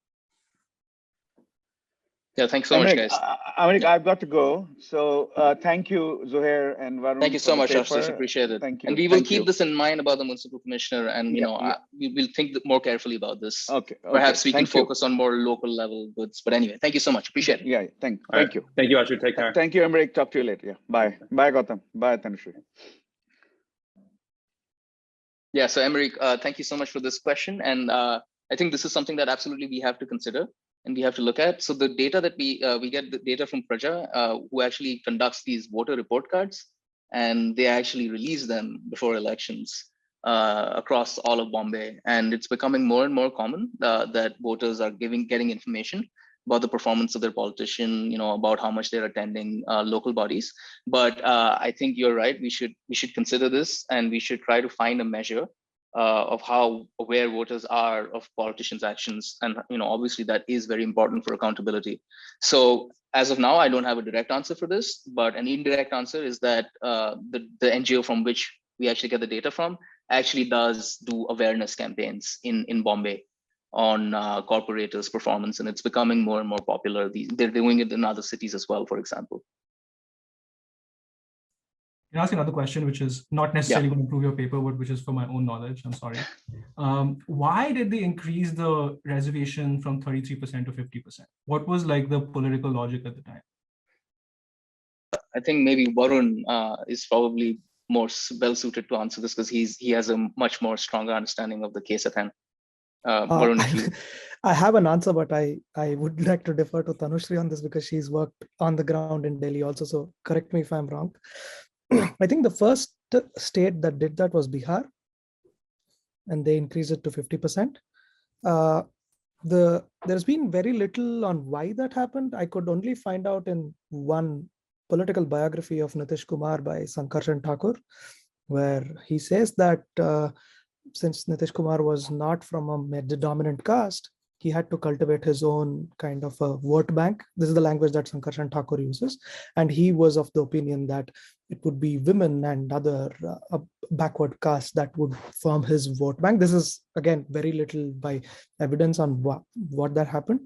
[SPEAKER 3] Yeah, thanks so much, guys.
[SPEAKER 6] I've got to go. So thank you, Zuheir and Varun.
[SPEAKER 3] Thank you so much, Ashutosh. Appreciate it.
[SPEAKER 6] Thank you.
[SPEAKER 3] And we will keep this in mind about the municipal commissioner, and we will think more carefully about this.
[SPEAKER 6] Okay.
[SPEAKER 3] Perhaps we can focus on more local level goods. But anyway, thank you so much. Appreciate it.
[SPEAKER 6] Yeah, thank you.
[SPEAKER 1] Thank you, Ashu. Take care.
[SPEAKER 6] Thank you, Emmerich. Talk to you later. Yeah. Bye. Bye, Gautam. Bye, Tanushree.
[SPEAKER 3] Yeah, so Emmerich, thank you so much for this question. And I think this is something that absolutely we have to consider and we have to look at. So the data that we get the data from Praja, who actually conducts these voter report cards, and they actually release them before elections across all of Bombay. And it's becoming more and more common that voters are getting information about the performance of their politician, about how much they're attending local bodies. But I think you're right. We should consider this, and we should try to find a measure of how aware voters are of politicians' actions. And obviously that is very important for accountability. So as of now, I don't have a direct answer for this, but an indirect answer is that the NGO from which we actually get the data from actually does do awareness campaigns in Bombay on corporators' performance, and it's becoming more and more popular. They're doing it in other cities as well, for example.
[SPEAKER 7] Can I ask another question, which is not necessarily going to improve your paper, but which is for my own knowledge? I'm sorry. Why did they increase the reservation from 33% to 50%? What was like the political logic at the time?
[SPEAKER 3] I think maybe Varun is probably more well suited to answer this because he has a much more stronger understanding of the case at hand. Varun,
[SPEAKER 5] I have an answer, but I would like to defer to Tanushree on this because she's worked on the ground in Delhi also. So correct me if I'm wrong. I think the first state that did that was Bihar, and they increased it to 50%. There's been very little on why that happened. I could only find out in one political biography of Nitish Kumar by Sankarshan Thakur, where he says that since Nitish Kumar was not from a dominant caste, he had to cultivate his own kind of a vote bank. This is the language that Sankarshan Thakur uses. And he was of the opinion that it would be women and other backward castes that would form his vote bank. This is, again, very little by evidence on what that happened.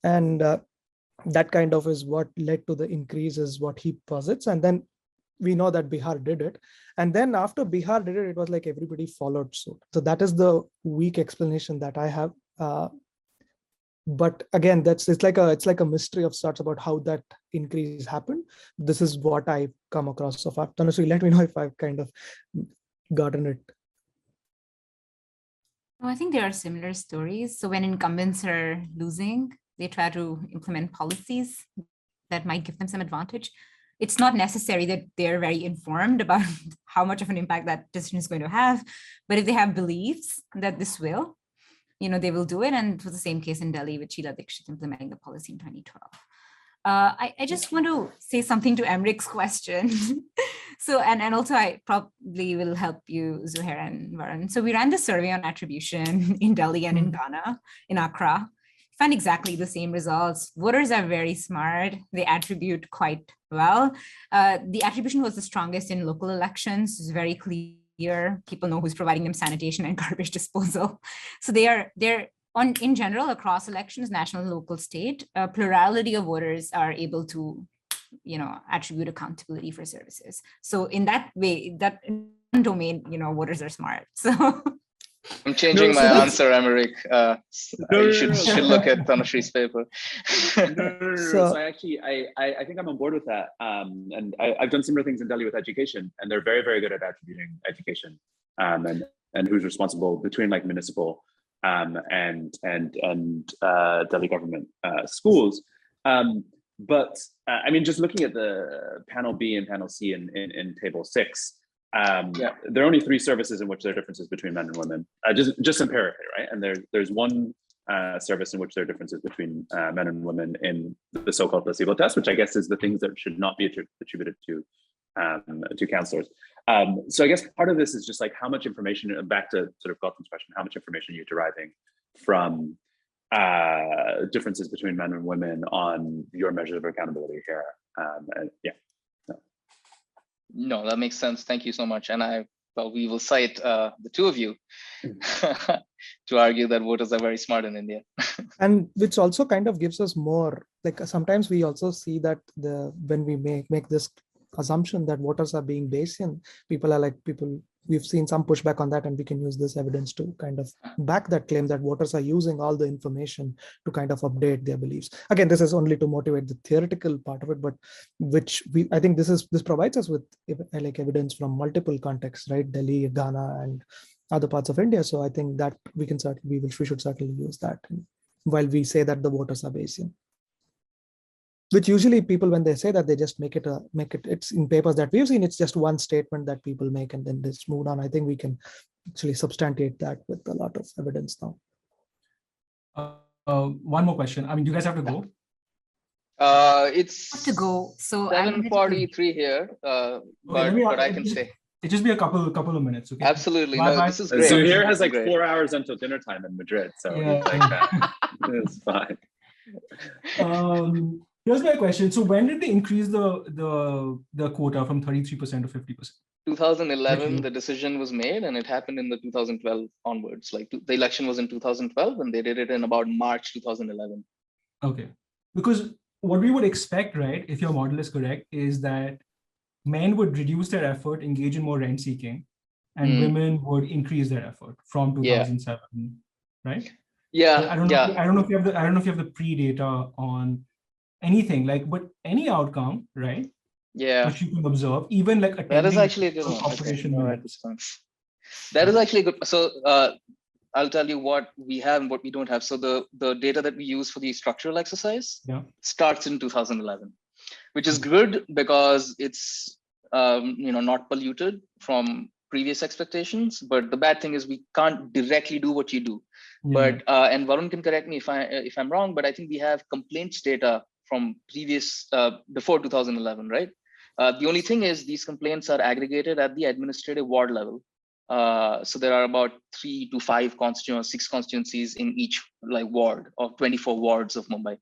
[SPEAKER 5] And that kind of is what led to the increase is what he posits. And then we know that Bihar did it. And then after Bihar did it, it was like everybody followed suit. So that is the weak explanation that I have. But again, it's like a mystery of sorts about how that increase happened. This is what I've come across so far. Tanushree, let me know if I've kind of gotten it.
[SPEAKER 4] I think there are similar stories. So when incumbents are losing, they try to implement policies that might give them some advantage. It's not necessary that they're very informed about how much of an impact that decision is going to have, but if they have beliefs that this will, they will do it. And it was the same case in Delhi with Sheila Dikshit implementing the policy in 2012. I just want to say something to Emrich's question. So, and also I probably will help you, Zuheir and Varun. So we ran the survey on attribution in Delhi and in Ghana, in Accra. Found exactly the same results. Voters are very smart. They attribute quite well. The attribution was the strongest in local elections. It's very clear clear. People know who's providing them sanitation and garbage disposal. So they're in general, across elections, national, local, state, a plurality of voters are able to, attribute accountability for services. So in that way, that domain, voters are smart. So
[SPEAKER 3] I'm changing my answer, Emeric. You should look at Tanushrী's paper.
[SPEAKER 1] So actually, I think I'm on board with that. And I've done similar things in Delhi with education, and they're very, very good at attributing education and who's responsible between like municipal and Delhi government schools. But I mean, just looking at the panel B and panel C in table 6, there are only 3 services in which there are differences between men and women, just empirically, right? And there's one service in which there are differences between men and women in the so-called placebo test, which I guess is the things that should not be attributed to counselors. So I guess part of this is just like how much information, back to sort of Gautam's question, how much information you're deriving from differences between men and women on your measures of accountability here.
[SPEAKER 3] No, that makes sense. Thank you so much. And we will cite the two of you to argue that voters are very smart in India.
[SPEAKER 5] And which also kind of gives us more, like sometimes we also see that when we make this assumption that voters are being Bayesian, we've seen some pushback on that, and we can use this evidence to kind of back that claim that voters are using all the information to kind of update their beliefs. Again, this is only to motivate the theoretical part of it, but I think this provides us with like evidence from multiple contexts, right? Delhi, Ghana, and other parts of India. So I think that we should certainly use that while we say that the voters are Bayesian. Which usually people, when they say that, they just make it it's in papers that we've seen, it's just one statement that people make and then just move on. I think we can actually substantiate that with a lot of evidence now.
[SPEAKER 7] One more question. I mean, do you guys have to go?
[SPEAKER 3] It's
[SPEAKER 4] to go. So
[SPEAKER 3] 7:43 here, but I can stay.
[SPEAKER 7] It just be a couple of minutes. Okay.
[SPEAKER 3] Absolutely.
[SPEAKER 7] Bye.
[SPEAKER 3] This is great.
[SPEAKER 1] So here has like 4 hours until dinner time in Madrid. So
[SPEAKER 7] yeah.
[SPEAKER 1] Like that. It's fine.
[SPEAKER 7] Here's my question. So when did they increase the quota from 33% to 50%?
[SPEAKER 3] 2011, the decision was made, and it happened in the 2012 onwards. Like the election was in 2012, and they did it in about March 2011.
[SPEAKER 7] Okay, because what we would expect, right, if your model is correct, is that men would reduce their effort, engage in more rent seeking, and women would increase their effort from 2007, right?
[SPEAKER 3] Yeah.
[SPEAKER 7] I don't know if you have the pre-data on anything, like, but any outcome, right?
[SPEAKER 3] Yeah.
[SPEAKER 7] Which you can observe, even like attending.
[SPEAKER 3] That is actually a good one.
[SPEAKER 7] Operation.
[SPEAKER 3] That is actually good. So I'll tell you what we have and what we don't have. So the data that we use for the structural exercise starts in 2011, which is good because it's not polluted from previous expectations. But the bad thing is we can't directly do what you do. But and Varun can correct me if I'm wrong, but I think we have complaints data from previous before 2011, right? The only thing is these complaints are aggregated at the administrative ward level. So there are about 3 to 5 6 constituencies in each like ward of 24 wards of Mumbai.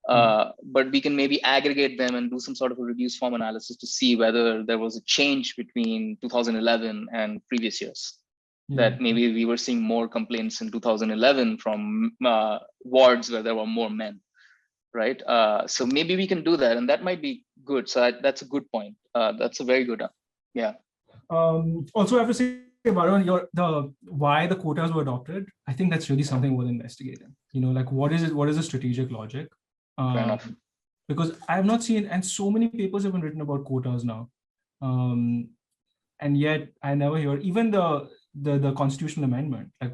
[SPEAKER 3] But we can maybe aggregate them and do some sort of a reduced form analysis to see whether there was a change between 2011 and previous years. That maybe we were seeing more complaints in 2011 from wards where there were more men. Right. So maybe we can do that, and that might be good. So that's a good point. That's a very good.
[SPEAKER 7] Also, I have to say, Varun, why the quotas were adopted, I think that's really something worth investigating. Like what is it? What is the strategic logic?
[SPEAKER 3] Fair enough.
[SPEAKER 7] Because I have not seen, and so many papers have been written about quotas now, and yet I never hear even the constitutional amendment, like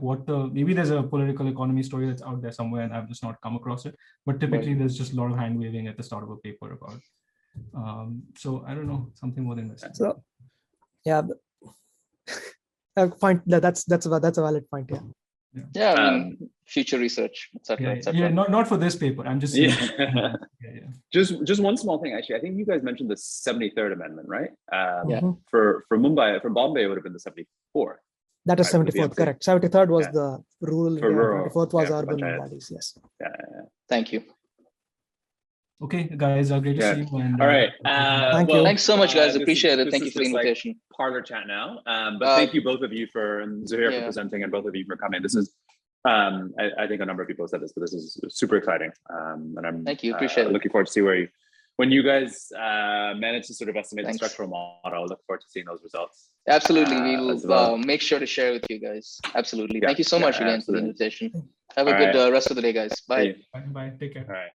[SPEAKER 7] maybe there's a political economy story that's out there somewhere and I've just not come across it, but typically there's just a lot of hand waving at the start of a paper about so I don't know, something more than this.
[SPEAKER 5] So point that's a valid point.
[SPEAKER 3] I mean, future research, etc.
[SPEAKER 7] Not for this paper, I'm just saying.
[SPEAKER 1] Just one small thing, actually. I think you guys mentioned the 73rd amendment, right? For Mumbai, for Bombay, it would have been the 74th.
[SPEAKER 5] That is 74th, correct. 73rd was the rural,
[SPEAKER 1] 74th
[SPEAKER 5] was urban bodies, yes.
[SPEAKER 3] Thank you.
[SPEAKER 7] Okay, guys, great to see you. And,
[SPEAKER 1] all right.
[SPEAKER 5] Thank you.
[SPEAKER 3] Thanks so much, guys.
[SPEAKER 1] this
[SPEAKER 3] Appreciate it.
[SPEAKER 1] this
[SPEAKER 3] Thank
[SPEAKER 1] is
[SPEAKER 3] you for the
[SPEAKER 1] just like
[SPEAKER 3] invitation.
[SPEAKER 1] parlor chat now. But thank you both of you and Zuheir for presenting, and both of you for coming. This is, I think a number of people said this, but this is super exciting. And I'm
[SPEAKER 3] Thank you. Appreciate it.
[SPEAKER 1] looking forward to see when you guys manage to sort of estimate
[SPEAKER 3] Thanks.
[SPEAKER 1] the structural model. I look forward to seeing those results.
[SPEAKER 3] Absolutely. We'll
[SPEAKER 1] well.
[SPEAKER 3] make sure to share with you guys. Absolutely.
[SPEAKER 1] Yeah,
[SPEAKER 3] Thank you so much again
[SPEAKER 1] absolutely.
[SPEAKER 3] for the invitation. Have a
[SPEAKER 1] All
[SPEAKER 3] good
[SPEAKER 1] right.
[SPEAKER 3] rest of the day, guys. Bye.
[SPEAKER 7] Bye. Take care.
[SPEAKER 1] All right.